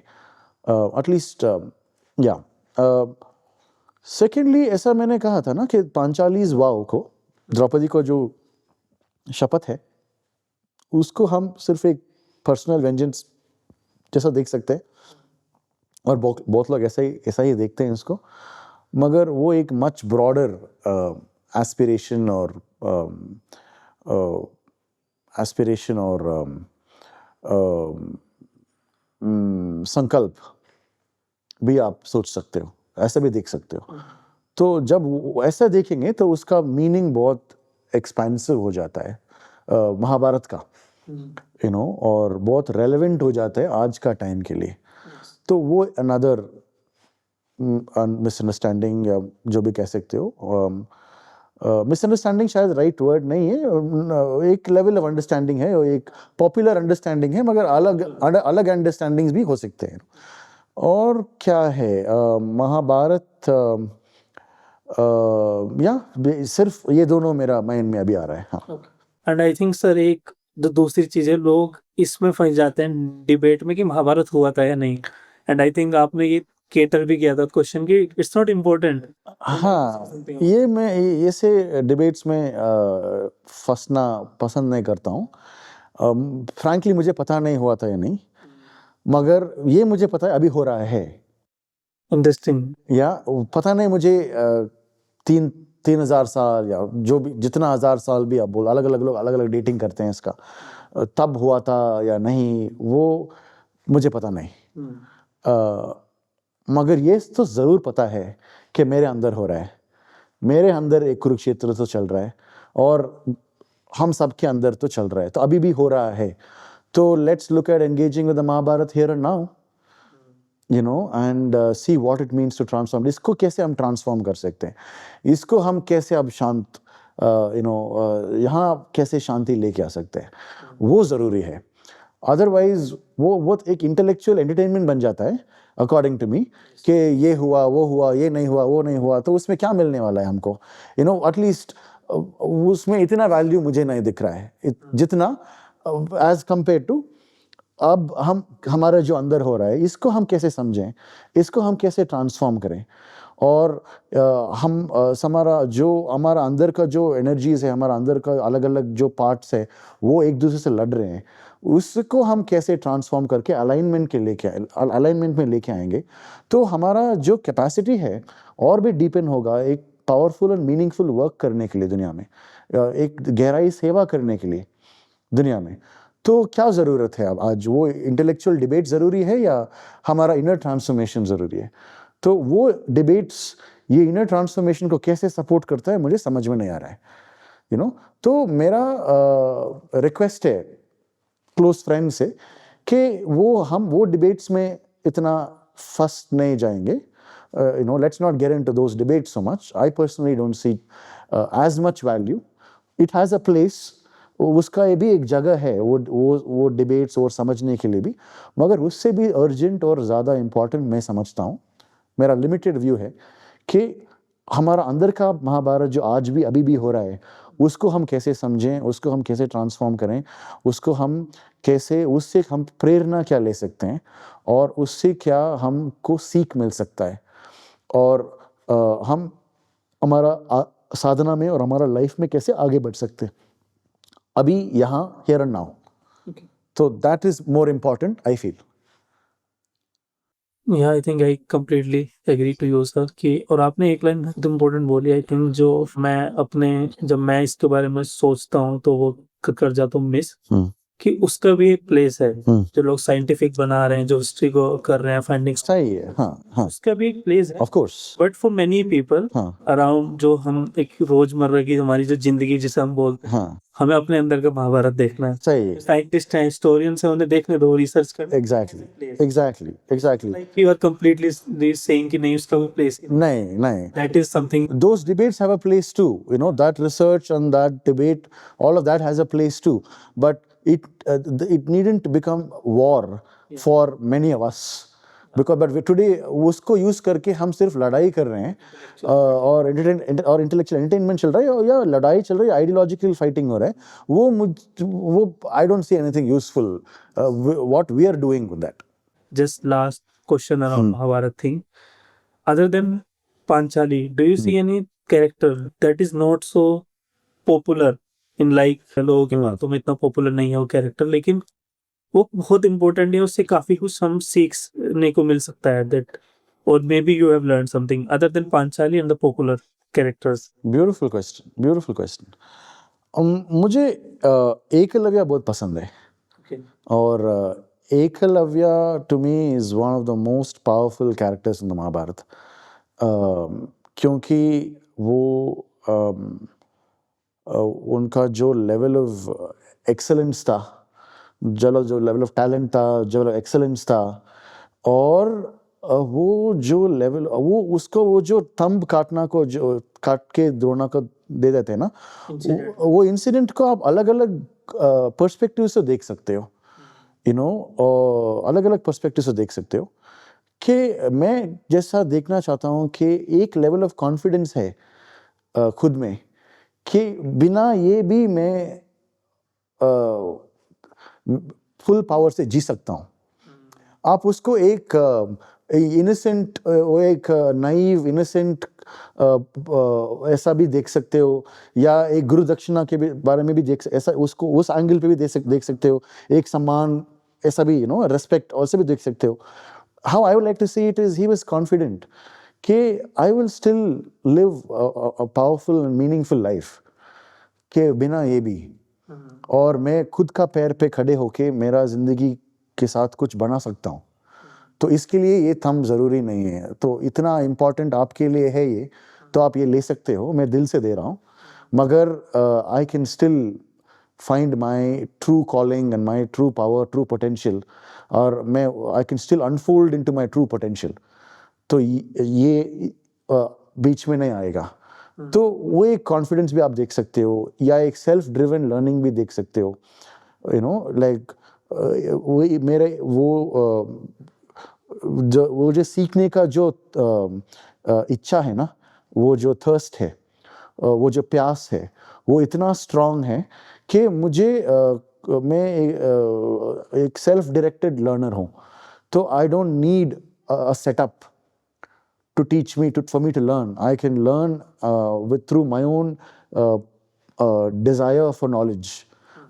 Speaker 2: एटलीस्ट. सेकेंडली ऐसा मैंने कहा था ना कि पांचालीस वाव को, द्रौपदी को जो शपथ है उसको हम सिर्फ एक पर्सनल वेंजेंस जैसा देख सकते हैं और बहुत लोग ऐसा ही देखते हैं इसको, मगर वो एक मच ब्रॉडर एस्पिरेशन और संकल्प भी आप सोच सकते हो, ऐसा भी देख सकते हो. तो जब ऐसा देखेंगे तो उसका मीनिंग बहुत एक्सपेंसिव हो जाता है महाभारत का, और बहुत रेलेवेंट हो जाता है आज का टाइम के लिए. तो वो अनदर मिसअंडरस्टैंडिंग या जो भी कह सकते हो. मिसअंडरस्टैंडिंग शायद राइट वर्ड नहीं है, एक लेवल ऑफ अंडरस्टैंडिंग है और एक पॉपुलर अंडरस्टैंडिंग है, मगर अलग अंडरस्टैंडिंग्स भी हो सकते हैं. और क्या है महाभारत, सिर्फ ये दोनों मेरा माइंड में अभी आ रहा है. हाँ.
Speaker 1: एंड आई थिंक सर एक दूसरी चीज है, लोग इसमें फंस जाते हैं डिबेट में कि महाभारत हुआ था या नहीं. एंड आई थिंक आपने ये केटर भी किया था क्वेश्चन कि इट्स नॉट इम्पोर्टेंट.
Speaker 2: हाँ, ये मैं ऐसे डिबेट्स में फंसना पसंद नहीं करता हूँ. फ्रैंकली मुझे पता नहीं हुआ था या नहीं, मगर ये मुझे पता है अभी हो रहा है.
Speaker 1: इंटरेस्टिंग.
Speaker 2: या पता नहीं मुझे 3,000 साल या जो भी जितना 1000 साल भी आप बोल, अलग अलग लोग अलग अलग डेटिंग करते हैं इसका, तब हुआ था या नहीं वो मुझे पता नहीं. मगर ये तो ज़रूर पता है कि मेरे अंदर हो रहा है. मेरे अंदर एक कुरुक्षेत्र तो चल रहा है और हम सब के अंदर तो चल रहा है, तो अभी भी हो रहा है। तो let's look at engaging with the Mahabharata here and now, you know, and see what it means to transform. इसको कैसे हम ट्रांसफॉर्म कर सकते हैं, इसको हम कैसे अब शांत यहाँ कैसे शांति लेके आ सकते हैं, वो ज़रूरी है। अदरवाइज वो एक इंटेलेक्चुअल एंटरटेनमेंट बन जाता है अकॉर्डिंग टू मी, कि ये हुआ वो हुआ, ये नहीं हुआ वो नहीं हुआ, तो उसमें क्या मिलने वाला है हमको, यू नो, एटलीस्ट उसमें इतना वैल्यू मुझे नहीं दिख रहा है जितना एज कंपेयर टू अब हमारा जो अंदर हो रहा है, इसको हम कैसे समझें, इसको हम कैसे ट्रांसफॉर्म करें, और हमारा अंदर का जो एनर्जीज है, हमारा अंदर का अलग अलग जो पार्ट्स है, वो एक दूसरे से लड़ रहे हैं, उसको हम कैसे ट्रांसफॉर्म करके अलाइनमेंट में लेके आएंगे, तो हमारा जो कैपेसिटी है और भी डीपन होगा, एक पावरफुल एंड मीनिंगफुल वर्क करने के लिए दुनिया में, एक गहराई सेवा करने के लिए दुनिया में। तो क्या ज़रूरत है अब आज, वो इंटेलेक्चुअल डिबेट ज़रूरी है या हमारा इनर ट्रांसफॉर्मेशन ज़रूरी है? तो वो डिबेट्स ये इनर ट्रांसफॉर्मेशन को कैसे सपोर्ट करता है, मुझे समझ में नहीं आ रहा है, यू नो। तो मेरा रिक्वेस्ट है क्लोज फ्रेंड से कि वो डिबेट्स में इतना फंस नहीं जाएंगे, you know, let's not get into those debates so much. I personally don't see as much value. It has a place, उसका ये भी एक जगह है, वो डिबेट्स और समझने के लिए भी, मगर उससे भी अर्जेंट और ज़्यादा इम्पॉर्टेंट मैं समझता हूँ, मेरा लिमिटेड व्यू है, कि हमारा अंदर का महाभारत जो आज भी अभी भी हो रहा है, उसको हम कैसे समझें, उसको हम कैसे ट्रांसफॉर्म करें, उसको हम कैसे, उससे हम प्रेरणा क्या ले सकते हैं, और उससे क्या हमको सीख मिल सकता है, और हम हमारा साधना में और हमारा लाइफ में कैसे आगे बढ़ सकते हैं अभी यहाँ, हियर एंड नाउ। तो that is more important I feel.
Speaker 1: या I think I completely agree to you sir कि, और आपने एक लाइन बहुत इम्पोर्टेंट बोली, आई थिंक, जो जब मैं इसके बारे में सोचता हूँ तो वो कर जाता हूँ मिस, कि उसका भी एक प्लेस है। जो लोग साइंटिफिक बना रहे हैं, जो हिस्ट्री को कर रहे हैं, फाइंडिंग्स,
Speaker 2: सही है, हाँ,
Speaker 1: उसका भी एक प्लेस है
Speaker 2: of course.
Speaker 1: But for many people around, जो हम एक रोजमर्रा की हमारी जो जिंदगी जिसे हम बोलते हैं, हमें अपने अंदर का महाभारत देखना है।
Speaker 2: सही है।
Speaker 1: साइंटिस्ट हैं, हिस्टोरियंस हैं, उन्हें देखने दो, रिसर्च करने।
Speaker 2: Exactly
Speaker 1: you are completely saying कि नहीं, उसका कोई प्लेस
Speaker 2: नहीं,
Speaker 1: that is something,
Speaker 2: those debates have a place too, you know, that research and that debate, all of that has a place too, but it needn't become war for many of us, because but today उसको यूज करके हम सिर्फ लड़ाई कर रहे हैं, और इंटेलेक्चुअल एंटरटेनमेंट चल रहा है, या लड़ाई चल रही है, आइडियोलॉजिकल फाइटिंग हो रहा है, वो I don't see anything useful what we are doing with that.
Speaker 1: Just last question around Mahabharata thing, other than Panchali, do you see any character that is not so popular in, like, लोग तुम इतना पॉपुलर नहीं है वो कैरेक्टर, लेकिन वो बहुत इंपॉर्टेंट है, उससे काफी कुछ हम सीखने को मिल सकता है, दैट, और maybe you have learn something other than Panchali and the popular characters?
Speaker 2: Beautiful question. मुझे एकलव्य बहुत पसंद है, और Eklavya to me is one of the most powerful characters in the Mahabharata, क्योंकि वो उनका जो लेवल ऑफ एक्सेलेंस था, जो लेवल ऑफ टैलेंट था, जो एक्सेलेंस था, और वो जो लेवल, वो जो थंब काट के द्रोणा को दे देते हैं ना, वो इंसिडेंट को आप अलग अलग पर्सपेक्टिव से देख सकते हो, यू नो, अलग अलग पर्सपेक्टिव से देख सकते हो, कि मैं जैसा देखना चाहता हूँ कि एक लेवल ऑफ कॉन्फिडेंस है खुद में, कि बिना ये भी मैं फुल पावर से जी सकता हूँ। आप उसको एक इनोसेंट, एक नाइव इनोसेंट ऐसा भी देख सकते हो, या एक गुरु दक्षिणा के बारे में भी ऐसा उसको उस एंगल पे भी देख सकते हो, एक सम्मान ऐसा भी, यू नो, रेस्पेक्ट ऐसे भी देख सकते हो। How I would like to see it is he was confident कि I will still live a powerful and meaningful life, के बिना ये भी, और मैं खुद का पैर पे खड़े होके मेरा जिंदगी के साथ कुछ बना सकता हूँ। तो इसके लिए ये थंब ज़रूरी नहीं है, तो इतना इम्पोर्टेंट आपके लिए है ये, तो आप ये ले सकते हो, मैं दिल से दे रहा हूँ, मगर I can still find my true calling and my true power, true potential, और मैं I can still unfold into my true potential. तो ये बीच में नहीं आएगा. तो वो एक कॉन्फिडेंस भी आप देख सकते हो, या एक सेल्फ ड्रिवन लर्निंग भी देख सकते हो, यू नो, लाइक वो मेरे वो जो सीखने का जो इच्छा है ना, वो जो थर्स्ट है, वो जो प्यास है, वो इतना स्ट्रांग है कि मुझे मैं एक सेल्फ डायरेक्टेड लर्नर हूँ. तो I don't need a setup to teach me, for me to learn. I can learn through my own desire for knowledge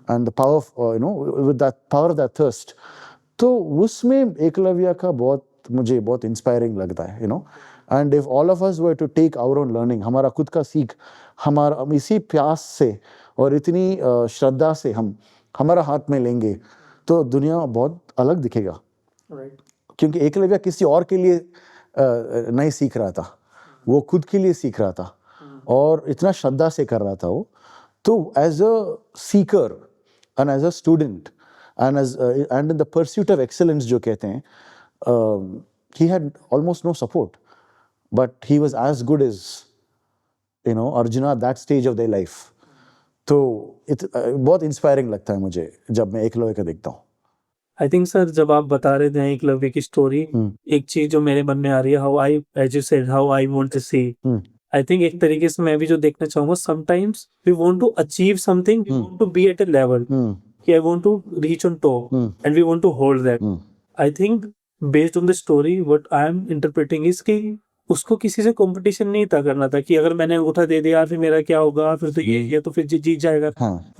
Speaker 2: and the power of, with that power of that thirst. तो उसमें एकलव्य का मुझे बहुत इंस्पायरिंग लगता है, and if all of us were to take our own learning, हमारा खुद का सीख हमारा इसी प्यास से और इतनी श्रद्धा से हमारा हाथ में लेंगे, तो दुनिया बहुत अलग दिखेगा. क्योंकि एकलव्य किसी और के लिए नहीं सीख रहा था, वो खुद के लिए सीख रहा था और इतना श्रद्धा से कर रहा था वो. तो as a seeker and as a student and in the pursuit of excellence जो कहते हैं, he had almost no support, but he was as good as Arjuna at that stage of their life. तो बहुत इंस्पायरिंग लगता है मुझे जब मैं एकलव्य का देखता हूँ.
Speaker 1: आई थिंक सर, जब आप बता रहे थे एकलव्य की स्टोरी, एक चीज जो मेरे मन में आ रही है, how I, as you said, how I want to see. I think एक तरीके से मैं भी जो देखना चाहूंगा, sometimes we want to achieve something, we want to be at a level, कि I want to reach on top and we want to hold that. I think based on the story what I am interpreting is कि उसको किसी से कंपटीशन नहीं था करना था, कि अगर मैंने अंगूठा दे दिया फिर मेरा क्या होगा, फिर तो ये तो फिर जीत जाएगा.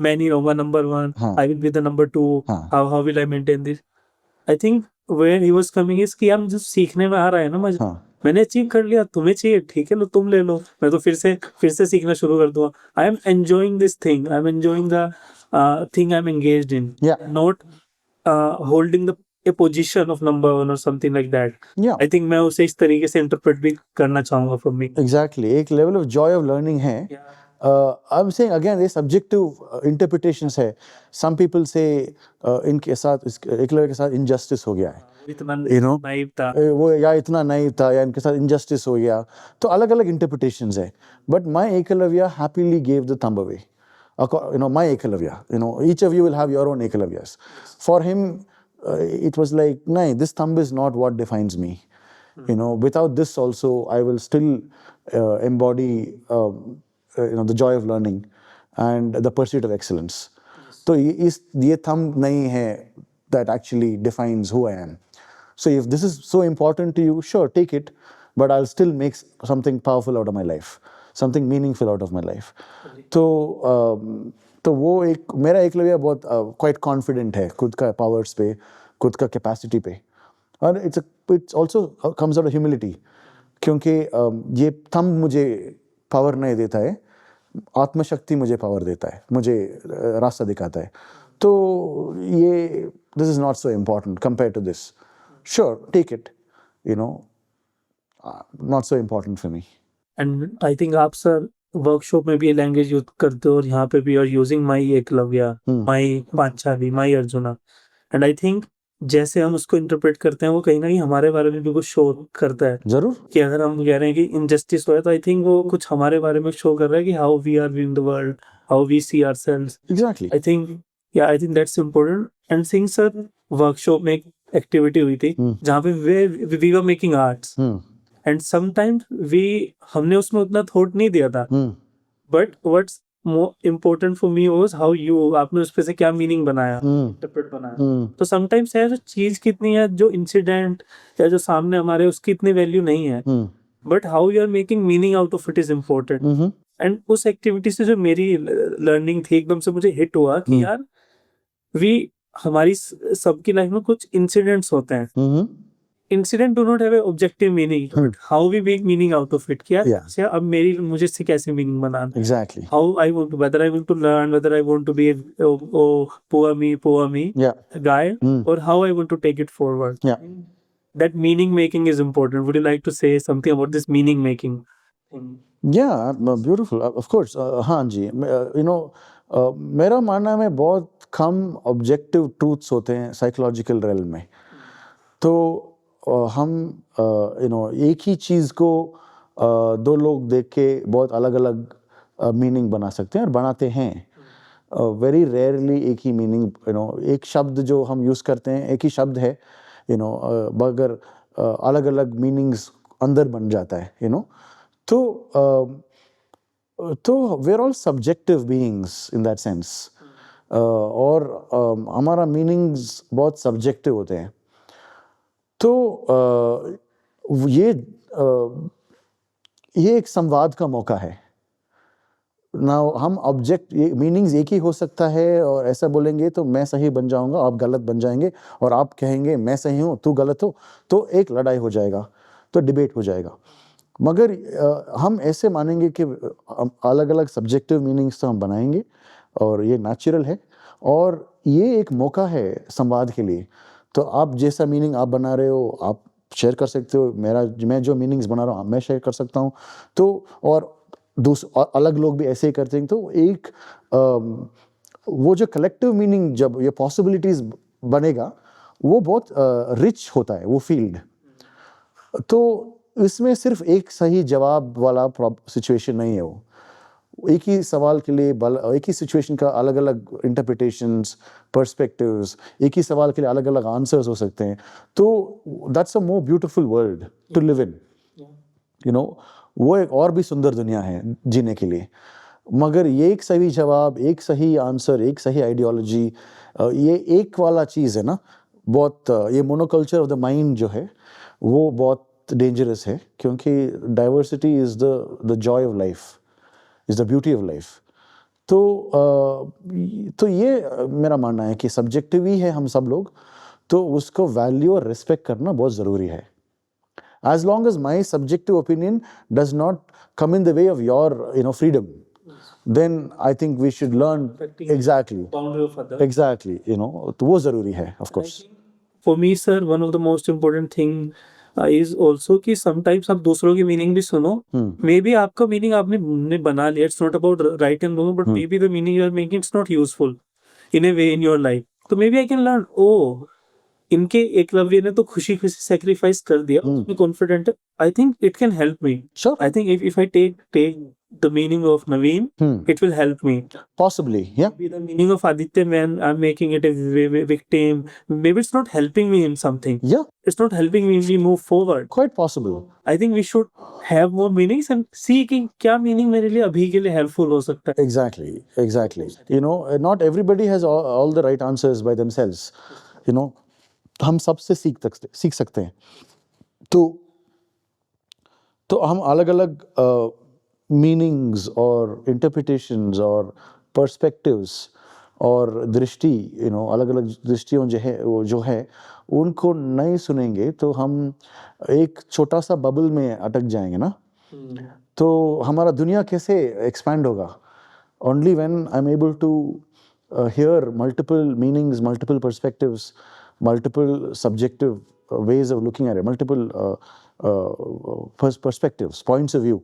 Speaker 1: मैं नहीं रहूंगा number 1, I will be the number 2, how will I maintain this. I think where he was coming is कि हम जो सीखने में आ रहा है ना मजा, मैंने अचीव कर लिया, तुम्हें चाहिए ठीक है, लो तुम ले लो, मैं तो फिर से सीखना शुरू कर दूंगा. I am enjoying this thing, I am enjoying the thing I am engaged in, not holding the a position of number 1 or something like that. I think मैं उसे इस तरीके से interpret भी करना चाहूँगा from me.
Speaker 2: Exactly, एक level of joy of learning है. I'm saying again, ये subjective interpretations है. Some people say इनके साथ एकलव्य के साथ injustice हो गया है.
Speaker 1: इतना नाइव था
Speaker 2: वो, या इतना नाइव था, या इनके साथ injustice हो गया. तो अलग अलग interpretations है. But my Eklavya happily gave the thumb away. My eklavya, each of you will have your own ekalavyas. For him, it was like, no, this thumb is not what defines me. Without this also, I will still embody, the joy of learning and the pursuit of excellence. So ये thumb नहीं है that actually defines who I am. So if this is so important to you, sure, take it, but I'll still make something powerful out of my life, something meaningful out of my life. तो वो एक मेरा एकलव्य बहुत क्वाइट कॉन्फिडेंट है खुद का पावर्स पे, खुद का कैपेसिटी पे, और it's also comes out of humility, क्योंकि ये थंब मुझे पावर नहीं देता है, आत्मशक्ति मुझे पावर देता है, मुझे रास्ता दिखाता है. तो ये this is not so important compare to this. Sure, take it, not so important for me.
Speaker 1: And I think आप सर वर्कशॉप में भी ये लैंग्वेज यूज करते हो, और यहाँ पे भी, और using my Eklavya, my Panchali, my arjuna. And I think जैसे हम उसको इंटरप्रेट करते हैं, वो कहीं ना कहीं हमारे बारे में भी कुछ शो करता है.
Speaker 2: जरूर,
Speaker 1: कि अगर हम कह रहे हैं कि इनजस्टिस हो है, तो आई थिंक वो कुछ हमारे बारे में शो कर रहा है कि how we are viewing the world, how we see ourselves.
Speaker 2: Exactly.
Speaker 1: I think that's important. And Singh sir, workshop में एक एक्टिविटी हुई थी जहाँ पे we were making arts, and sometimes हमने उसमें उतना थॉट नहीं दिया था, but what's more important for me was how आपने उस पे से क्या मीनिंग बनाया, इंटरप्रेट बनाया. तो समटाइम्स है जो चीज कितनी है, जो इंसिडेंट या जो सामने हमारे, उसकी इतनी वैल्यू नहीं है, but how you are making meaning out of it is important. And उस एक्टिविटी से जो मेरी लर्निंग थी, एकदम से मुझे हिट हुआ कि यार हमारी सबकी लाइफ में कुछ इंसिडेंट्स होते हैं. Incident do not have a objective meaning, how we make meaning out of it. क्या अच्छा, अब मुझे इससे कैसे मीनिंग बनाना.
Speaker 2: Exactly.
Speaker 1: How I want to, whether I want to learn, whether I want to be poor me guy, और how I want to take it forward. That meaning making is important. Would you like to say something about this meaning making thing?
Speaker 2: Yeah, beautiful, of course. हाँ जी, मेरा मानना में बहुत कम ऑब्जेक्टिव ट्रूथ्स होते हैं साइकोलॉजिकल रेल्म में. तो हम एक ही चीज़ को दो लोग देख के बहुत अलग अलग मीनिंग बना सकते हैं और बनाते हैं. वेरी रेयरली एक ही मीनिंग, एक शब्द जो हम यूज़ करते हैं एक ही शब्द है, मगर अलग अलग मीनिंग्स अंदर बन जाता है. तो we're all subjective beings in that sense. और हमारा मीनिंग्स बहुत सब्जेक्टिव होते हैं. तो ये एक संवाद का मौका है ना. हम ऑब्जेक्ट मीनिंग्स एक ही हो सकता है और ऐसा बोलेंगे तो मैं सही बन जाऊंगा, आप गलत बन जाएंगे, और आप कहेंगे मैं सही हूँ तू गलत हो, तो एक लड़ाई हो जाएगा, तो डिबेट हो जाएगा. मगर हम ऐसे मानेंगे कि अलग अलग सब्जेक्टिव मीनिंग्स तो हम बनाएंगे और ये नेचुरल है और ये एक मौका है संवाद के लिए. तो आप जैसा मीनिंग आप बना रहे हो आप शेयर कर सकते हो, मैं जो मीनिंग्स बना रहा हूँ मैं शेयर कर सकता हूँ. तो और अलग लोग भी ऐसे ही करते हैं. तो एक वो जो कलेक्टिव मीनिंग जब ये पॉसिबिलिटीज बनेगा वो बहुत रिच होता है वो फील्ड. तो इसमें सिर्फ एक सही जवाब वाला सिचुएशन नहीं है. वो एक ही सवाल के लिए एक ही सिचुएशन का अलग अलग इंटरप्रिटेशंस, पर्सपेक्टिव्स, एक ही सवाल के लिए अलग अलग आंसर्स हो सकते हैं. तो that's a more beautiful world to live in. वो एक और भी सुंदर दुनिया है जीने के लिए. मगर ये एक सही जवाब, एक सही आंसर, एक सही आइडियोलॉजी, ये एक वाला चीज़ है ना, बहुत ये मोनोकल्चर ऑफ द माइंड जो है वो बहुत डेंजरस है. क्योंकि diversity is the Joy of life, is the beauty of life. तो ये मेरा मानना है कि सब्जेक्टिव ही है हम सब लोग, तो उसको वैल्यू और रिस्पेक्ट करना बहुत ज़रूरी है. As long as my subjective opinion does not come in the way of your freedom, then I think we should learn exactly
Speaker 1: boundary of others.
Speaker 2: Exactly, तो वो ज़रूरी है, of course.
Speaker 1: For me, sir, one of the most important thing is also कि sometimes आप दूसरों की meaning भी सुनो. Maybe आपका meaning आपने बना लिया. It's not about right and wrong, but maybe the meaning you are making it's not useful in a way in your life. तो maybe I can learn. Oh, इनके एकलव्य ने तो खुशी खुशी सेक्रीफाइस कर दिया, उसमें कॉन्फिडेंट है. I think it can help me.
Speaker 2: Sure.
Speaker 1: I think if I take the meaning of Naveen, it will help me.
Speaker 2: Possibly, yeah.
Speaker 1: Maybe the meaning of Aditya, man, I'm making it a victim. Maybe it's not helping me in something.
Speaker 2: Yeah,
Speaker 1: It's not helping me move forward.
Speaker 2: quite possible.
Speaker 1: I think we should have more meanings and see कि क्या meaning मेरे लिए अभी के लिए helpful हो सकता है.
Speaker 2: Exactly. Not everybody has all the right answers by themselves. हम सबसे सीख सकते हैं. तो हम अलग अलग मीनिंग्स और इंटरप्रिटेशंस और पर्सपेक्टिव्स और दृष्टि, अलग अलग दृष्टियों जो है उनको नहीं सुनेंगे तो हम एक छोटा सा बबल में अटक जाएंगे ना. तो हमारा दुनिया कैसे एक्सपैंड होगा? Only when I am able to hear multiple meanings, multiple perspectives, multiple subjective ways of looking at it, multiple perspectives, points of view.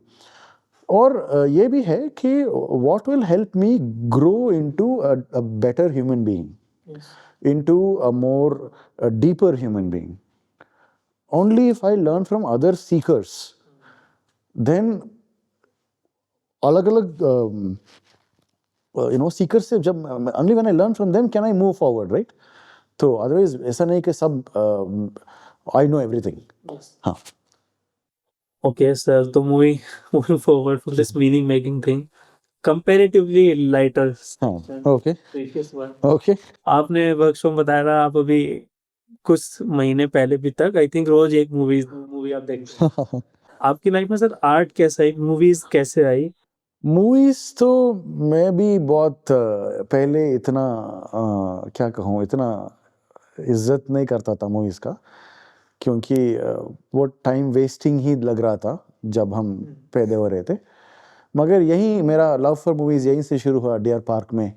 Speaker 2: और ये भी है कि what will help me grow into a better human being, into a more deeper human being. Only if I learn from other seekers, then अलग-अलग सीकर से जब only when I learn from them can I move forward, right? तो otherwise ऐसा नहीं कि सब I know everything. हाँ.
Speaker 1: Okay, sir. तो moving forward from this meaning making thing, comparatively lighter.
Speaker 2: हाँ. Okay.
Speaker 1: Previous one.
Speaker 2: Okay.
Speaker 1: आपने वर्कशॉप बताया था, आप अभी कुछ महीने पहले भी तक आई थिंक रोज एक मूवी आप देखते हैं. आपकी लाइफ में सर आर्ट कैसा है, मूवीज कैसे आई?
Speaker 2: मूवीज तो मैं भी बहुत पहले इतना क्या कहूँ, इतना इज्जत नहीं करता था मूवीज का, क्योंकि वो टाइम वेस्टिंग ही लग रहा था जब हम पैदा हो रहे थे. मगर यही मेरा लव फॉर मूवीज यहीं से शुरू हुआ डियर पार्क में.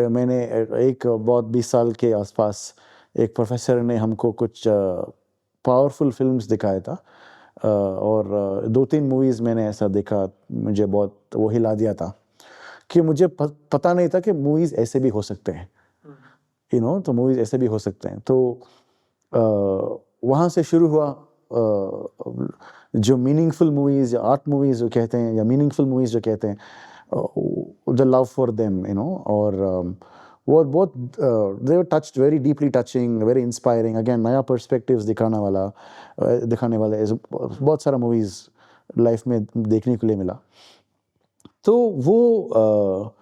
Speaker 2: मैंने एक बहुत 20 साल के आसपास एक प्रोफेसर ने हमको कुछ पावरफुल फिल्म्स दिखाया था और 2-3 मूवीज़ मैंने ऐसा देखा, मुझे बहुत वो हिला दिया था कि मुझे पता नहीं था कि मूवीज़ ऐसे भी हो सकते हैं, तो मूवीज़ ऐसे भी हो सकते हैं। तो वहाँ से शुरू हुआ जो मीनिंगफुल मूवीज़ या आर्ट मूवीज़ जो कहते हैं, या मीनिंगफुल मूवीज़ जो कहते हैं, द लव फॉर देम, और वो बहुत they were touched, very deeply touching, very inspiring, again नया पर्सपेक्टिव्स दिखाने वाले बहुत सारा मूवीज़ लाइफ में देखने के लिए मिला। तो वो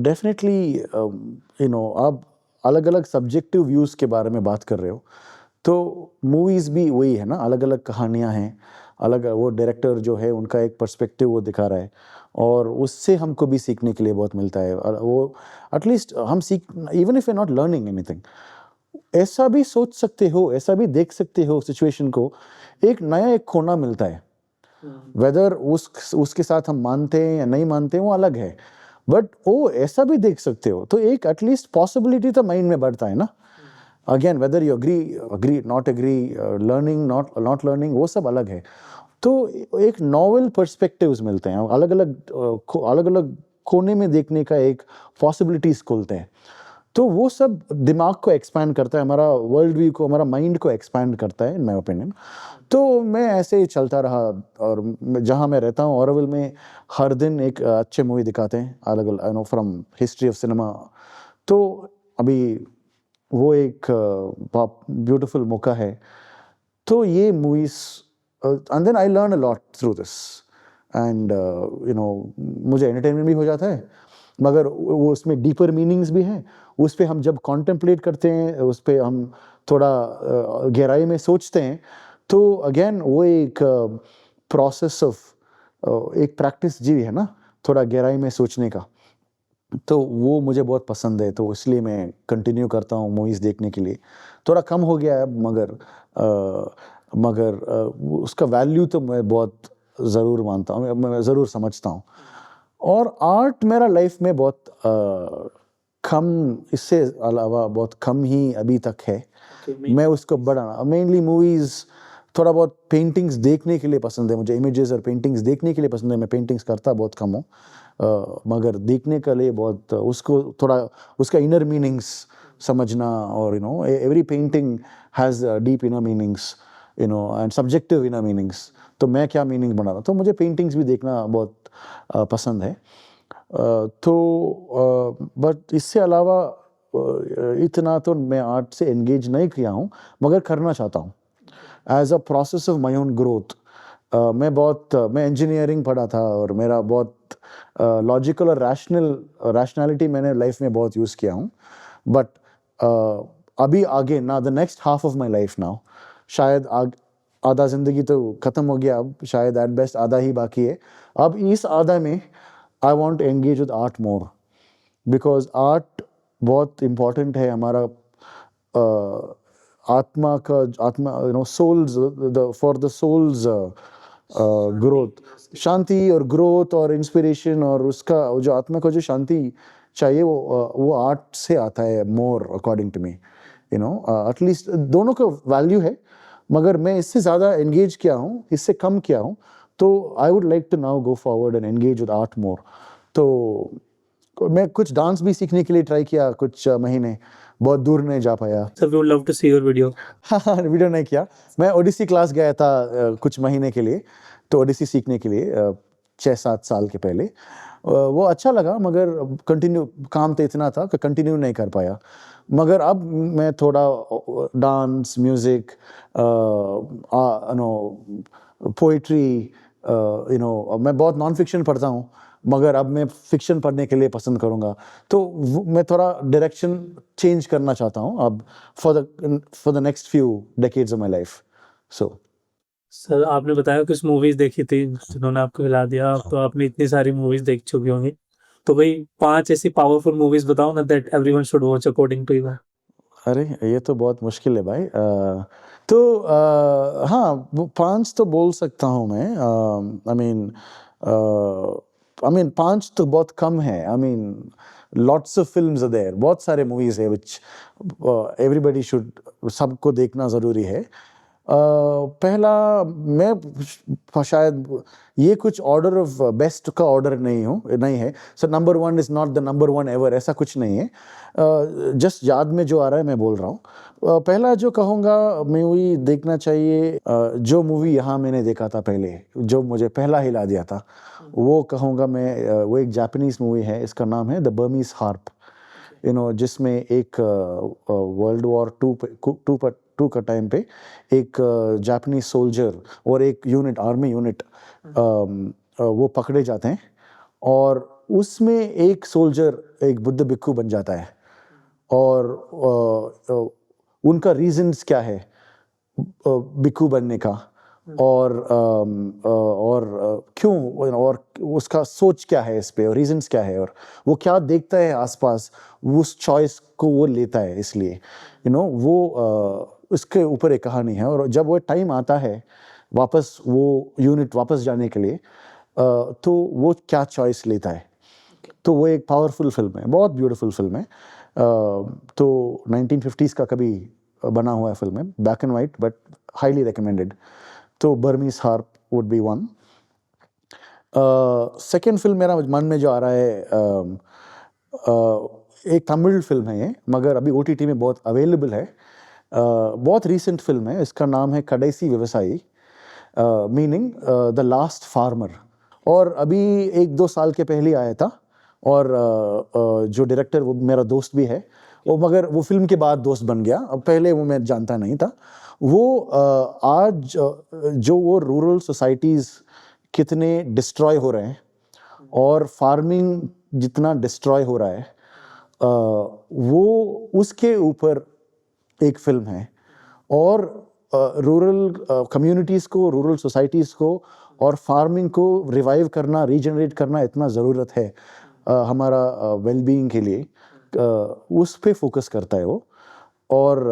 Speaker 2: डेफिनेटली आप अलग अलग सब्जेक्टिव व्यूज़ के बारे में बात कर रहे हो, तो मूवीज़ भी वही है ना, अलग अलग कहानियाँ हैं, अलग वो डायरेक्टर जो है उनका एक पर्सपेक्टिव वो दिखा रहा है, और उससे हमको भी सीखने के लिए बहुत मिलता है। वो एटलीस्ट हम सीख, even if you not learning anything, ऐसा भी सोच सकते हो, ऐसा भी देख सकते हो सिचुएशन को, एक नया एक कोना मिलता है। वेदर उसके साथ हम मानते हैं या नहीं मानते हैं वो अलग है, बट वो ऐसा भी देख सकते हो, तो एक एटलीस्ट पॉसिबिलिटी तो माइंड में बढ़ता है ना। Again whether you agree not agree, learning not learning, वो सब अलग है। तो एक नॉवल पर्सपेक्टिव्स मिलते हैं, अलग अलग कोने में देखने का एक पॉसिबिलिटीज खुलते हैं, तो वो सब दिमाग को एक्सपैंड करता है, हमारा वर्ल्ड व्यू को, हमारा माइंड को एक्सपैंड करता है, इन माय ओपिनियन। तो मैं ऐसे ही चलता रहा, और जहाँ मैं रहता हूँ ऑरोविल में हर दिन एक अच्छे मूवी दिखाते हैं, अलग अलग फ्रॉम हिस्ट्री ऑफ सिनेमा। तो अभी वो एक ब्यूटीफुल मौका है, तो ये movies, and then I learn a lot through this, and मुझे एंटरटेनमेंट भी हो जाता है, मगर वो उसमें डीपर मीनिंग्स भी हैं, उस पर हम जब कॉन्टेम्पलेट करते हैं, उस पर हम थोड़ा गहराई में सोचते हैं, तो अगेन वो एक प्रोसेस ऑफ एक प्रैक्टिस जी है ना, थोड़ा गहराई में सोचने का, तो वो मुझे बहुत पसंद है, तो इसलिए मैं कंटिन्यू करता हूँ मूवीज़ देखने के लिए। थोड़ा कम हो गया है, मगर उसका वैल्यू तो मैं बहुत ज़रूर मानता हूँ, मैं ज़रूर समझता हूँ। और आर्ट मेरा लाइफ में बहुत कम, इससे अलावा बहुत कम ही अभी तक है। मैं उसको बढ़ाना, मेनली मूवीज़, थोड़ा बहुत पेंटिंग्स देखने के लिए पसंद है मुझे, इमेजेस और पेंटिंग्स देखने के लिए पसंद है। मैं पेंटिंग्स करता बहुत कम हूँ, मगर देखने के लिए बहुत, उसको थोड़ा उसका इनर मीनिंग्स समझना, और every painting has deep inner meanings, and subjective inner meanings, तो मैं क्या मीनिंग बना रहा, तो मुझे पेंटिंग्स भी देखना बहुत पसंद है। बट इससे अलावा इतना तो मैं आर्ट से एंगेज नहीं किया हूँ, मगर करना चाहता हूँ as a process of my own growth. मैं इंजीनियरिंग पढ़ा था, और मेरा बहुत लॉजिकल और रैशनैलिटी मैंने लाइफ में बहुत यूज़ किया हूँ, बट अभी आगे ना, the next half of my life now, शायद आधा ज़िंदगी तो ख़त्म हो गया, अब शायद एट बेस्ट आधा ही बाकी है। अब इस आधा में I want to engage with art more, because art बहुत इम्पॉर्टेंट है हमारा आत्मा, souls, for the souls growth, शांति और ग्रोथ और इंस्पिरेशन, और उसका जो आत्मा को जो शांति चाहिए, वो आर्ट से आता है मोर, अकॉर्डिंग टू मी। एटलीस्ट दोनों का वैल्यू है, मगर मैं इससे ज़्यादा एंगेज किया हूँ, इससे कम किया हूँ, तो I would like to now go forward and engage with art more. तो मैं कुछ डांस भी सीखने के लिए ट्राई किया कुछ महीने, बहुत दूर नहीं जा पाया।
Speaker 1: Sir, we would love to see your video.
Speaker 2: हाँ, वीडियो नहीं किया। मैं ओडिसी क्लास गया था कुछ महीने के लिए, तो ओडिसी सीखने के लिए 6-7 साल के पहले। वो अच्छा लगा, मगर कंटिन्यू काम तो इतना था कि कंटिन्यू नहीं कर पाया। मगर अब मैं थोड़ा डांस, म्यूज़िक, पोइट्री, मैं बहुत नॉन फिक्शन पढ़ता हूँ, मगर अब मैं फिक्शन पढ़ने के लिए पसंद करूँगा। तो मैं थोड़ा डायरेक्शन चेंज करना चाहता हूँ अब, for the next few decades of my life. So
Speaker 1: sir, आपने बताया कुछ मूवीज देखी थी जिन्होंने आपको हिला दिया, तो आपने इतनी सारी मूवीज देख चुकी होंगी, तो भाई 5 ऐसी पावरफुल मूवीज बताओ ना, that everyone should watch according to you.
Speaker 2: अरे ये तो बहुत मुश्किल है भाई। तो हाँ, वो 5 तो बोल सकता हूँ मैं। आई मीन 5 तो बहुत कम है। I mean lots of films are there, बहुत सारे मूवीज है विच एवरीबडी शुड, सबको देखना ज़रूरी है। पहला मैं शायद ये कुछ ऑर्डर ऑफ बेस्ट का ऑर्डर नहीं है, so number 1 is not the number 1 ever, ऐसा कुछ नहीं है, जस्ट याद में जो आ रहा है मैं बोल रहा हूँ। पहला जो कहूँगा मूवी देखना चाहिए, जो मूवी यहाँ मैंने देखा था पहले, जो मुझे पहला हिला दिया था, वो कहूँगा मैं, वो एक जापानीज मूवी है, इसका नाम है द बर्मीज हार्प, जिसमें एक वर्ल्ड वॉर टू का टाइम पे एक जापानीज सोल्जर और एक यूनिट, आर्मी यूनिट, वो पकड़े जाते हैं और उसमें एक सोल्जर एक बुद्ध भिक्खु बन जाता है और उनका रीजंस क्या है भिक्खु बनने का, और क्यों, और उसका सोच क्या है इस पे, और रीजंस क्या है, और वो क्या देखता है आसपास, उस चॉइस को वो लेता है, इसलिए वो उसके ऊपर एक कहानी है। और जब वो टाइम आता है वापस वो यूनिट वापस जाने के लिए, तो वो क्या चॉइस लेता है, तो वो एक पावरफुल फिल्म है, बहुत ब्यूटीफुल फिल्म है। तो 1950s का कभी बना हुआ है फिल्म है, black and white but highly recommended. तो Burmese harp would be one. Second film मेरा मन में जो आ रहा है, एक तमिल फिल्म है ये, मगर अभी OTT में बहुत अवेलेबल है, बहुत रीसेंट फिल्म है, इसका नाम है कडाइसी व्यवसायी, मीनिंग द लास्ट फार्मर। और अभी 1-2 साल के पहले आया था, और जो डायरेक्टर वो मेरा दोस्त भी है, वो मगर वो फिल्म के बाद दोस्त बन गया, अब पहले वो मैं जानता नहीं था। वो आज जो वो रूरल सोसाइटीज़ कितने डिस्ट्रॉय हो रहे हैं और फार्मिंग जितना डिस्ट्रॉय हो रहा है, वो उसके ऊपर एक फिल्म है। और रूरल कम्युनिटीज़ को, रूरल सोसाइटीज़ को और फार्मिंग को रिवाइव करना, रीजनरेट करना इतना ज़रूरत है हमारा वेलबीइंग के लिए, उस पे फोकस करता है वो। और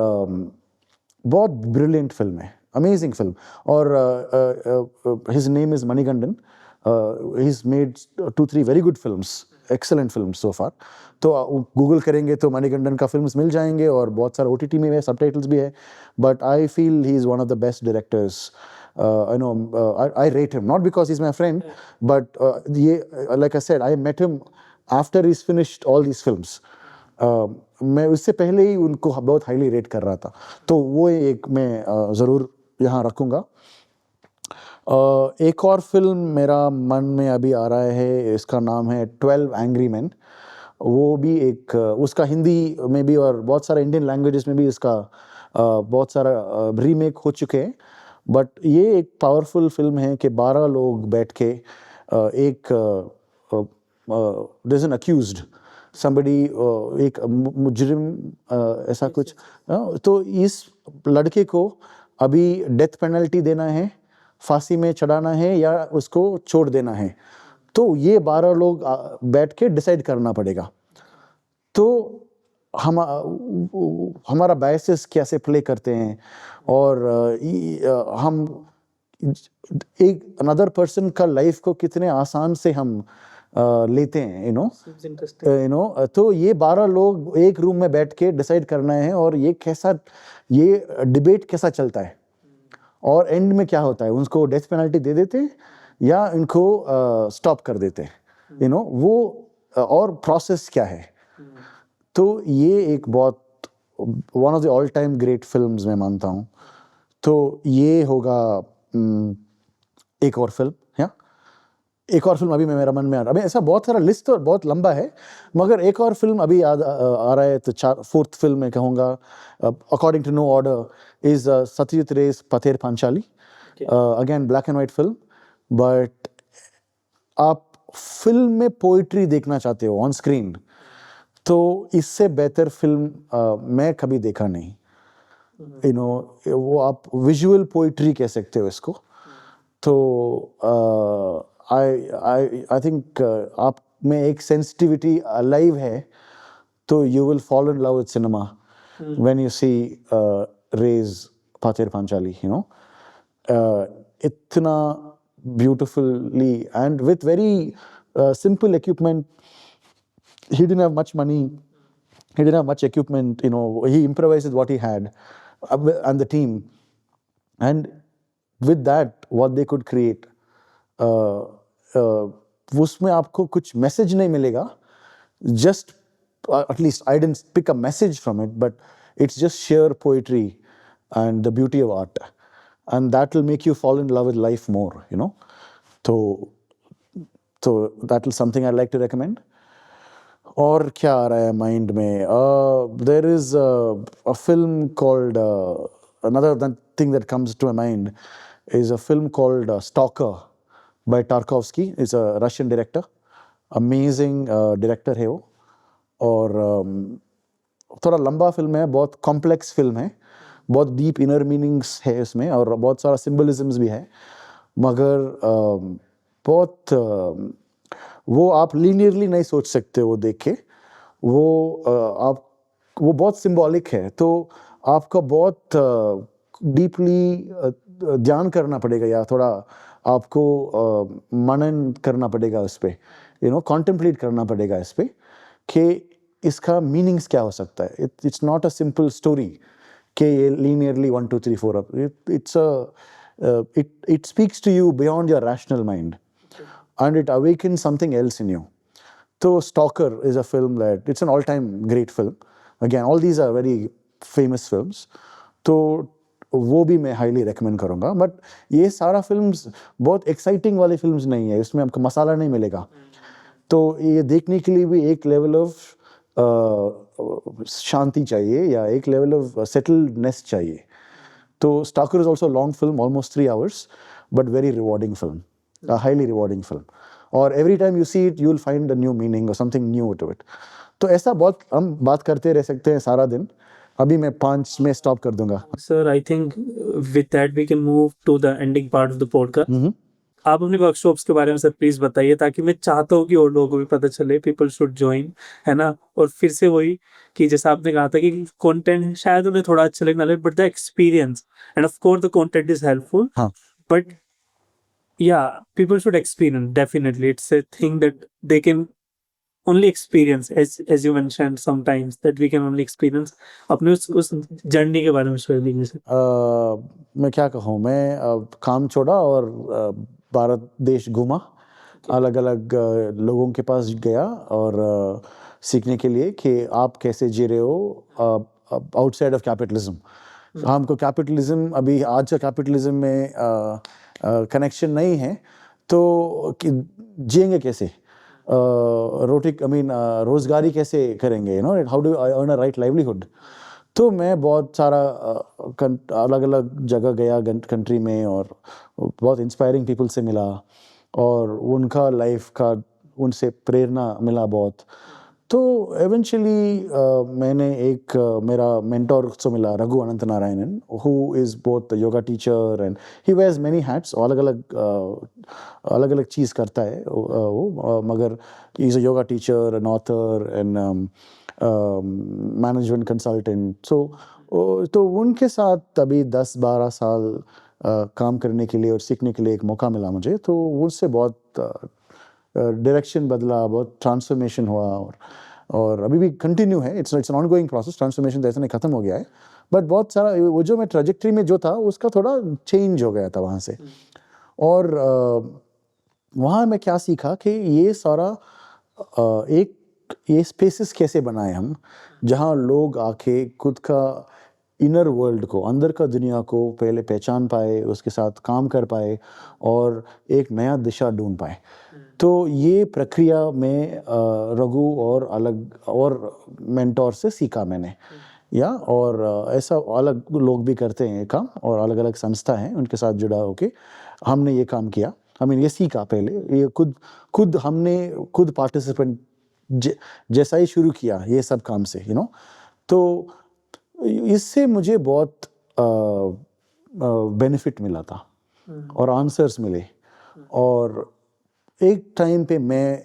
Speaker 2: बहुत ब्रिलियंट फिल्म है, अमेजिंग फिल्म। और his name is Manikandan, he is made 2-3 very good films, excellent film so far. तो गूगल करेंगे तो मणिकंदन का फिल्म्स मिल जाएंगे, और बहुत सारे OTT में है, सबटाइटल्स भी है, but I feel he is one of the best directors. I rate him not because he's my friend, but like I said, I met him after he's finished all these films. मैं उससे पहले ही उनको बहुत हाईली रेट कर रहा था, तो वो एक मैं ज़रूर यहाँ रखूँगा। एक और फिल्म मेरा मन में अभी आ रहा है, इसका नाम है 12 एंग्री मैन। वो भी एक, उसका हिंदी में भी और बहुत सारे इंडियन लैंग्वेजेस में भी इसका बहुत सारा रीमेक हो चुके हैं, बट ये एक पावरफुल फिल्म है कि 12 लोग बैठ के एक there is an accused somebody, एक मुजरिम, ऐसा कुछ, तो इस लड़के को अभी डेथ पेनल्टी देना है, फांसी में चढ़ाना है या उसको छोड़ देना है, तो ये 12 लोग बैठ के डिसाइड करना पड़ेगा। तो हमारा बायसेस कैसे प्ले करते हैं, और हम एक अनदर पर्सन का लाइफ को कितने आसान से हम लेते हैं, तो ये 12 लोग एक रूम में बैठ के डिसाइड करना है, और ये डिबेट कैसा चलता है, और एंड में क्या होता है, उनको डेथ पेनल्टी दे देते हैं या इनको स्टॉप कर देते हैं, वो और प्रोसेस क्या है। तो ये एक बहुत one of the all time great films मैं मानता हूँ। तो ये होगा एक और फिल्म, या एक और फिल्म अभी मेरा मन में आ रहा है, अभी ऐसा बहुत सारा लिस्ट और बहुत लंबा है, मगर एक और फिल्म अभी याद आ रहा है, तो 4th फिल्म मैं कहूँगा, according to no order, is Satyajit Ray's Pather Panchali, again black and white film, but आप फिल्म में पोइट्री देखना चाहते हो ऑन स्क्रीन, तो इससे बेहतर फिल्म मैं कभी देखा नहीं। वो आप विजुअल पोइट्री कह सकते हो इसको। तो आई थिंक आप में एक सेंसिटिविटी अलाइव है, तो you will fall in love with cinema when you see Ray's Pather Panchali, इतना beautifully and with very simple equipment. He didn't have much money, he didn't have much equipment, he improvised with what he had, and the team. and with that what they could create, उसमें आपको कुछ मैसेज नहीं मिलेगा, just at least I didn't pick a message from it, but it's just sheer poetry and the beauty of art, and that will make you fall in love with life more, you know. So that is something I'd like to recommend. और क्या आ रहा है माइंड में? There is a film called another thing that comes to my mind is a film called Stalker by Tarkovsky. It's a Russian director, amazing director है वो, और थोड़ा लंबा फिल्म है, बहुत कॉम्प्लेक्स फिल्म है, बहुत डीप इनर मीनिंग्स है इसमें, और बहुत सारा सिंबलिज्म्स भी है, मगर बहुत वो आप लीनियरली नहीं सोच सकते वो देख के, वो बहुत सिंबॉलिक है, तो आपका बहुत डीपली ध्यान करना पड़ेगा, या थोड़ा आपको मनन करना पड़ेगा उस पर, यू नो, कॉन्टेम्पलेट करना पड़ेगा इस पर कि इसका मीनिंग्स क्या हो सकता है. It's not a simple story कि ये linearly 1 2 3 4 up, it speaks to you beyond your rational mind, and it awakens something else in you. So Stalker is a film that it's an all-time great film. Again, all these are very famous films. तो वो भी मैं हाईली रेकमेंड करूँगा. बट ये सारा फिल्म्स बहुत एक्साइटिंग वाले फिल्म्स नहीं है, इसमें आपको मसाला नहीं मिलेगा. तो ये देखने के लिए भी एक लेवल ऑफ शांति चाहिए, या एक लेवल ऑफ सेटल्डनेस चाहिए. तो Stalker is also a long film, almost 3 hours, but very rewarding film, a highly rewarding film. Or every time you see it, you will find a new meaning or something new to it. तो ऐसा बहुत हम बात करते रह सकते हैं सारा दिन. अभी मैं 5 में स्टॉप कर दूंगा.
Speaker 1: Sir, I think with that we can move to the ending part of the podcast. आप अपने वर्कशॉप्स के बारे में सर प्लीज बताइए, ताकि मैं चाहता हूँ कि और लोगों को भी पता चले, पीपल शुड ज्वाइन, है ना. और फिर से वही कि जैसा आपने कहा था कि कंटेंट शायद उन्हें थोड़ा अच्छा लगना लगे, but the experience end of course the content is helpful, but yeah, people should experience. Definitely, it's a thing that they can only experience, as you mentioned sometimes, that we can only experience. अपने उस जर्नी के बारे में शेयर कीजिए सर.
Speaker 2: मैं क्या कहूँ, मैं काम छोड़ा और भारत देश घूमा, अलग अलग लोगों के पास गया, और सीखने के लिए कि आप कैसे जी रहे हो आउटसाइड ऑफ कैपिटलिज्म. हमको कैपिटलिज्म, अभी आज का कैपिटलिज्म में कनेक्शन नहीं है, तो जिएंगे कैसे, रोजगारी कैसे करेंगे, you know, how do I earn a right livelihood. तो मैं बहुत सारा अलग अलग जगह गया कंट्री में, और बहुत इंस्पायरिंग पीपल से मिला, और उनका लाइफ का उनसे प्रेरणा मिला बहुत. तो एवेंचुअली मैंने एक मेरा मेंटोर से मिला, Raghu Anant Narayanan, who is both yoga teacher and he wears many hats, अलग अलग चीज़ करता है वो, मगर he is a yoga teacher, an author and management consultant. तो उनके साथ अभी 10-12 साल काम करने के लिए और सीखने के लिए एक मौका मिला मुझे. तो उनसे बहुत डायरेक्शन बदला, बहुत ट्रांसफॉर्मेशन हुआ, और अभी भी कंटिन्यू है. It's an ongoing process. Transformation तो ऐसा नहीं ख़त्म हो गया है, बट बहुत सारा वो जो मैं ट्रैजेक्टरी में जो था उसका थोड़ा चेंज हो गया था वहाँ से. और वहाँ मैं क्या सीखा कि ये सारा ये स्पेसेस कैसे बनाए हम, जहाँ लोग आके खुद का इनर वर्ल्ड को, अंदर का दुनिया को पहले पहचान पाए, उसके साथ काम कर पाए, और एक नया दिशा ढूंढ पाए. तो ये प्रक्रिया में रघु और मेंटोर से सीखा मैंने, या और ऐसा अलग लोग भी करते हैं काम, और अलग अलग संस्था हैं, उनके साथ जुड़ा होके हमने ये काम किया. ये सीखा पहले, ये खुद हमने खुद पार्टिसिपेंट जैसा ही शुरू किया ये सब काम से, यू नो. तो इससे मुझे बहुत बेनिफिट मिला था, और आंसर्स मिले, और एक टाइम पे मैं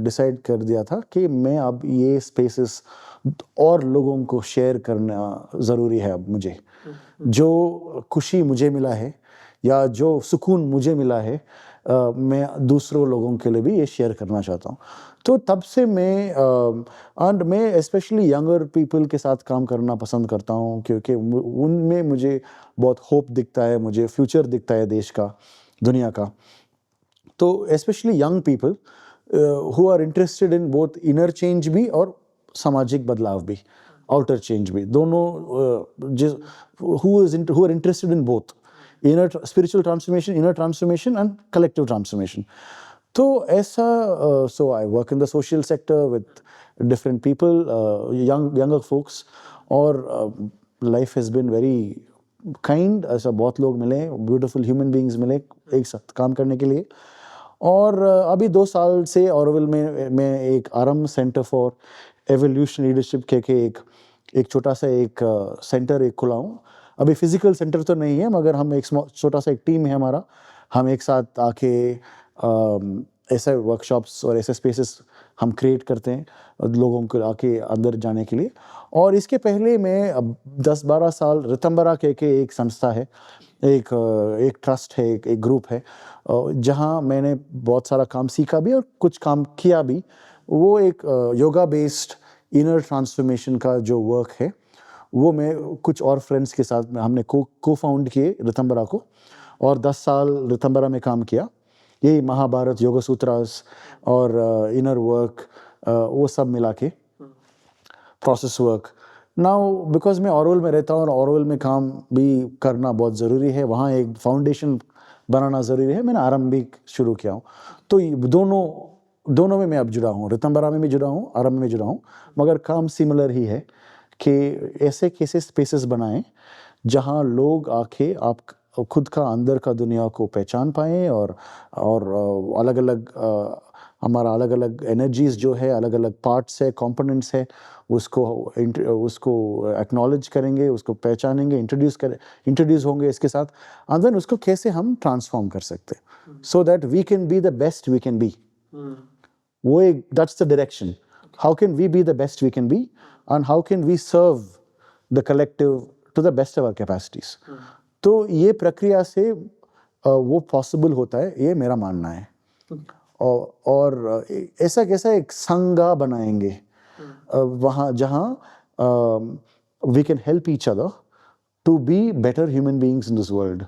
Speaker 2: डिसाइड कर दिया था कि मैं अब ये स्पेसेस और लोगों को शेयर करना ज़रूरी है. अब मुझे जो खुशी मुझे मिला है, या जो सुकून मुझे मिला है, मैं दूसरों लोगों के लिए भी ये शेयर करना चाहता हूँ। तो तब से मैं स्पेशली यंगर पीपल के साथ काम करना पसंद करता हूँ, क्योंकि उनमें मुझे बहुत होप दिखता है, मुझे फ्यूचर दिखता है देश का, दुनिया का। तो specially young people who are interested in both inner change भी और सामाजिक बदलाव भी, आउटर चेंज भी, दोनों, who are interested in both inner spiritual transformation, inner transformation and collective transformation. तो ऐसा, so I work in the social sector with different people, younger folks, और life has been very kind. ऐसा बहुत लोग मिले, beautiful human beings मिले एक साथ काम करने के लिए। और अभी 2 साल से ऑरोविल में मैं एक आरम सेंटर फॉर एवोल्यूशन लीडरशिप के एक छोटा सा एक सेंटर एक खुला हूँ। अभी फिजिकल सेंटर तो नहीं है, मगर हम एक छोटा सा एक टीम है हमारा, हम एक साथ आके ऐसे वर्कशॉप्स और ऐसे स्पेसेस हम क्रिएट करते हैं लोगों को आके अंदर जाने के लिए। और इसके पहले मैं 10-12 साल रितंबरा के एक संस्था है, एक ट्रस्ट है, एक ग्रुप है, जहाँ मैंने बहुत सारा काम सीखा भी और कुछ काम किया भी। वो एक योगा बेस्ड इनर ट्रांसफॉर्मेशन का जो वर्क है, वो मैं कुछ और फ्रेंड्स के साथ में हमने को फाउंड किए रितंबरा को, और 10 साल रितंबरा में काम किया। यही महाभारत, योगा सूत्रास और इनर वर्क, वो सब मिला के प्रोसेस वर्क। नाउ बिकॉज मैं ऑरोविल में रहता हूँ और ऑरोविल में काम भी करना बहुत ज़रूरी है, वहाँ एक फाउंडेशन बनाना ज़रूरी है, मैंने आरम भी शुरू किया हूँ। तो दोनों में मैं अब जुड़ा हूँ, रितंबरा में भी जुड़ा हूँ, आरम में भी जुड़ा हूँ, मगर काम सिमिलर ही है कि ऐसे कैसे स्पेसेस बनाएं जहां लोग आके आप खुद का अंदर का दुनिया को पहचान पाएं, और अलग अलग हमारा अलग अलग एनर्जीज जो है, अलग अलग पार्ट्स है, कंपोनेंट्स है, उसको एक्नॉलेज करेंगे, उसको पहचानेंगे, इंट्रोड्यूस होंगे इसके साथ, एंड देन उसको कैसे हम ट्रांसफॉर्म कर सकते हैं, so that we can be the best we can be. वो एक, that's the direction, how can we be the best we can be and how can we serve the collective to the best of our capacities. तो ये प्रक्रिया से वो पॉसिबल होता है, ये मेरा मानना है। और ऐसा कैसा एक संघा बनाएंगे वहाँ जहाँ we can help each other to be better human beings in this world.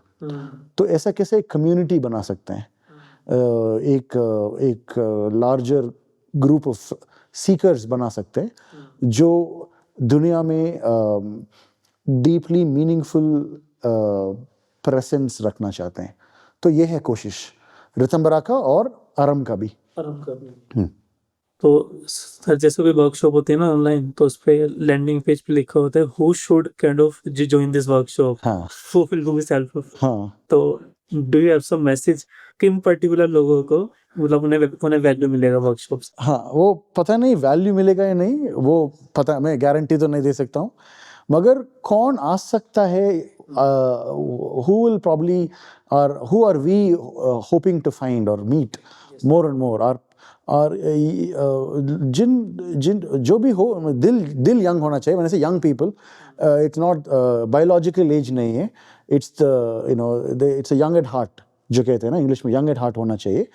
Speaker 2: तो ऐसा कैसे एक कम्युनिटी बना सकते हैं, एक लार्जर ग्रुप ऑफ सीकर्स बना सकते हैं जो दुनिया में डीपली मीनिंगफुल प्रेजेंस रखना चाहते हैं। तो ये है कोशिश रितंबरा का और आरम का भी।
Speaker 1: तो सर जैसे भी वर्कशॉप होती है ना ऑनलाइन, तो उस पे लैंडिंग पेज पे लिखा होता है who should kind of join this workshop, who will do self. तो do you have some message किन पर्टिकुलर लोगों को, मतलब उन्हें वैल्यू मिलेगा वर्कशॉप से?
Speaker 2: हाँ, वो पता नहीं वैल्यू मिलेगा या नहीं, वो पता, मैं गारंटी तो नहीं दे सकता हूँ, मगर कौन आ सकता है, who will probably, or who are we hoping to find or meet more and more, और जिन जो भी हो, दिल यंग होना चाहिए। मैंने से young people, it's not biological age नहीं है, it's it's a young at heart जो कहते हैं ना इंग्लिश में, यंग एट हार्ट होना चाहिए।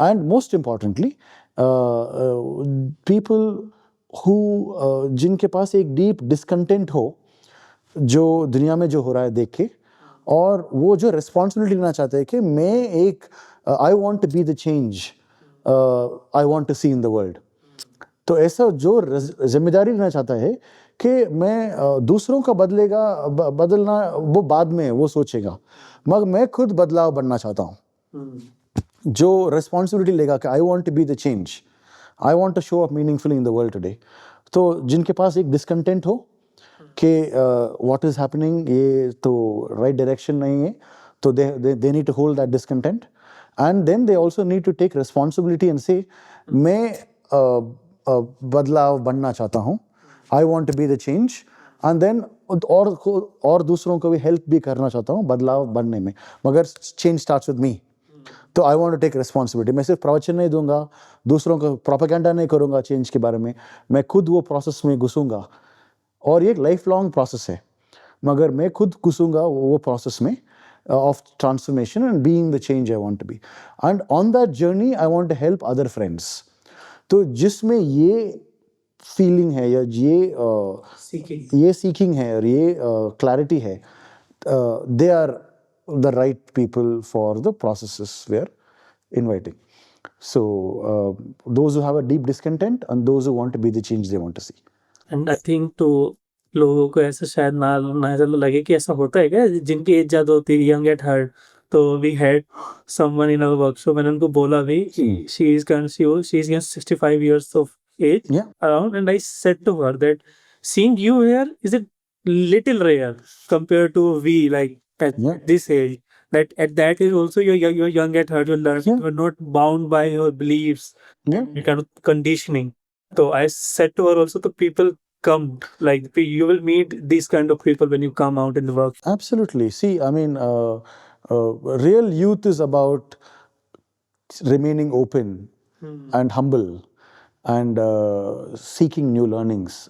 Speaker 2: And most importantly people who जिनके पास एक डीप डिस्कंटेंट हो जो दुनिया में जो हो रहा है देख के, और वो जो रिस्पॉन्सिबिलिटी लेना चाहते हैं कि मैं एक I want to be the change I want to see in the world. तो ऐसा जो जिम्मेदारी लेना चाहता है कि मैं दूसरों का बदलना वो बाद में वो सोचेगा, मगर मैं खुद बदलाव बनना चाहता हूँ, जो रिस्पॉन्सिबिलिटी लेगा कि I want to be the change, I want to show up meaningfully in the world today. तो जिनके पास एक डिस्कंटेंट हो कि व्हाट इज हैपनिंग, ये तो राइट डायरेक्शन नहीं है, तो they need to hold that discontent, and then they also need to take responsibility and say मैं बदलाव बनना चाहता हूँ, I want to be the change, and then और दूसरों को भी हेल्प भी करना चाहता हूँ बदलाव बनने में, मगर चेंज स्टार्ट्स विद मी। तो I want to take responsibility. मैं सिर्फ प्रवचन नहीं दूंगा, दूसरों को प्रोपेगेंडा नहीं करूंगा चेंज के बारे में, मैं खुद वो प्रोसेस में घुसूंगा, और ये एक लाइफ लॉन्ग प्रोसेस है, मगर मैं खुद घुसूंगा वो प्रोसेस में, of transformation and being the change I want to be. And on that journey, I want to help other friends. तो जिसमें ये फीलिंग है या ये सीकिंग है और ये क्लैरिटी है, they are the right people for the processes we are inviting. So those who have a deep discontent and those who want to be the change they want to see.
Speaker 1: And I think तो लोगों को ऐसा शायद ना ऐसा लगे कि ऐसा होता है क्या, जिनकी एज ज़्यादा होती है, यंग एट हार्ट. तो we had someone in our workshop, मैंने उनको बोला भी she is 65 years of age around, and I said to her that seeing you here is a little rare compared to we, like at this age. That at that age also you're young at heart, you're learning, you're not bound by your beliefs, your kind of conditioning. So I said to her also, the people come, like you will meet these kind of people when you come out in the work.
Speaker 2: Absolutely. See, I mean, real youth is about remaining open and humble and seeking new learnings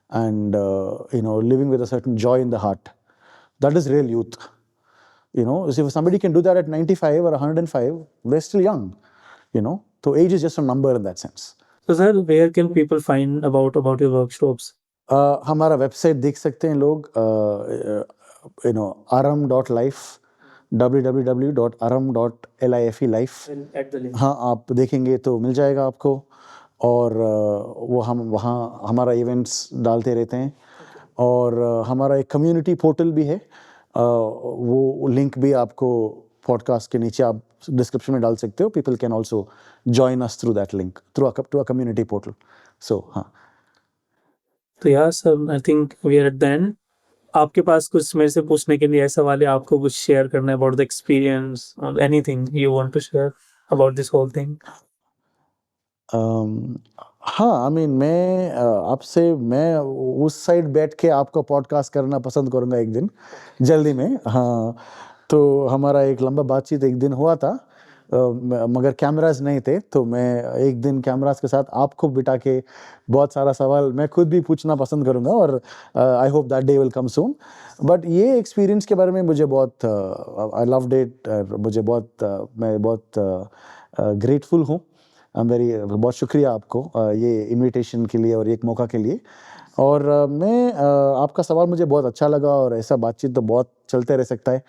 Speaker 2: and living with a certain joy in the heart. That is real youth. So if somebody can do that at 95 or 105, they're still young. So age is just a number in that sense.
Speaker 1: So sir, where can people find about your workshops?
Speaker 2: हमारा वेबसाइट देख सकते हैं लोग, aram.life, www.aram.life. हाँ, आप देखेंगे तो मिल जाएगा आपको. और वो हम वहाँ हमारा इवेंट्स डालते रहते हैं. और हमारा एक कम्युनिटी पोर्टल भी है, वो लिंक भी आपको पॉडकास्ट के नीचे आप डिस्क्रिप्शन में डाल सकते हो. People can also join us through that link to a community portal. So हाँ.
Speaker 1: तो यार sir, I think we are at the end. आपके पास कुछ मेरे से पूछने के लिए सवाल है, आपको कुछ शेयर करना है अबाउट द एक्सपीरियंस और anything you want to share about this whole thing?
Speaker 2: हाँ, आई मीन मैं उस साइड बैठ के आपका पॉडकास्ट करना पसंद करूँगा एक दिन जल्दी में. हाँ, तो हमारा एक लंबा बातचीत एक दिन हुआ था, मगर कैमरास नहीं थे, तो मैं एक दिन कैमरास के साथ आपको बिठा के बहुत सारा सवाल मैं खुद भी पूछना पसंद करूँगा. और I hope that day will come soon. But ये एक्सपीरियंस के बारे में मुझे बहुत आई लव्ड इट. मैं बहुत ग्रेटफुल हूँ. बहुत शुक्रिया आपको ये इनविटेशन के लिए और एक मौका के लिए. और मैं आपका सवाल मुझे बहुत अच्छा लगा, और ऐसा बातचीत तो बहुत चलते रह सकता है.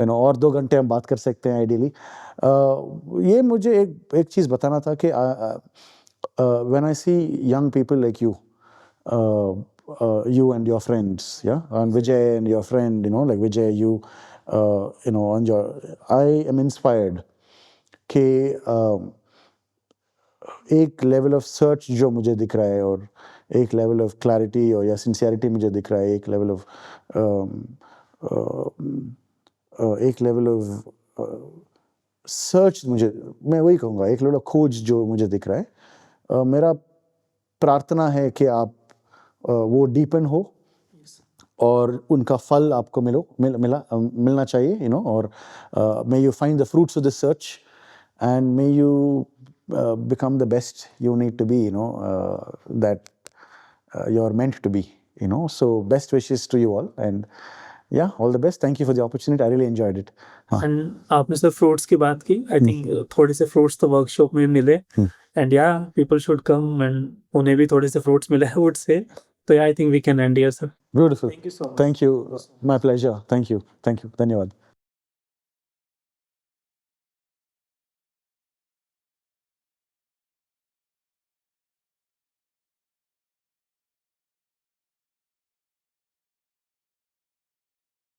Speaker 2: और 2 घंटे हम बात कर सकते हैं आइडियली. ये मुझे एक चीज़ बताना था कि when I see young people like you, you and your friends, and Vijay and your friend, like Vijay, I am inspired कि एक लेवल ऑफ सर्च जो मुझे दिख रहा है, और एक लेवल ऑफ क्लैरिटी और या सिंसियरिटी मुझे दिख रहा है, एक लेवल ऑफ सर्च मैं वही कहूँगा, एक लेवल ऑफ खोज जो मुझे दिख रहा है. मेरा प्रार्थना है कि आप वो डीपन हो और उनका फल आपको मिलना चाहिए, और may you find the fruits of the search and may you become the best you need to be, that you're meant to be, so best wishes to you all, and all the best. Thank you for the opportunity. I really enjoyed it.
Speaker 1: And आपने सर फ्रूट्स की बात की, आई थिंक थोड़े से फ्रूट्स तो वर्कशॉप में मिले, and people should come and उन्हें भी थोड़े से फ्रूट्स मिले, आई वुड से. तो I think we can end here sir.
Speaker 2: Beautiful.
Speaker 1: Thank you so much.
Speaker 2: Thank you. My pleasure. Thank you. Dhanyawad.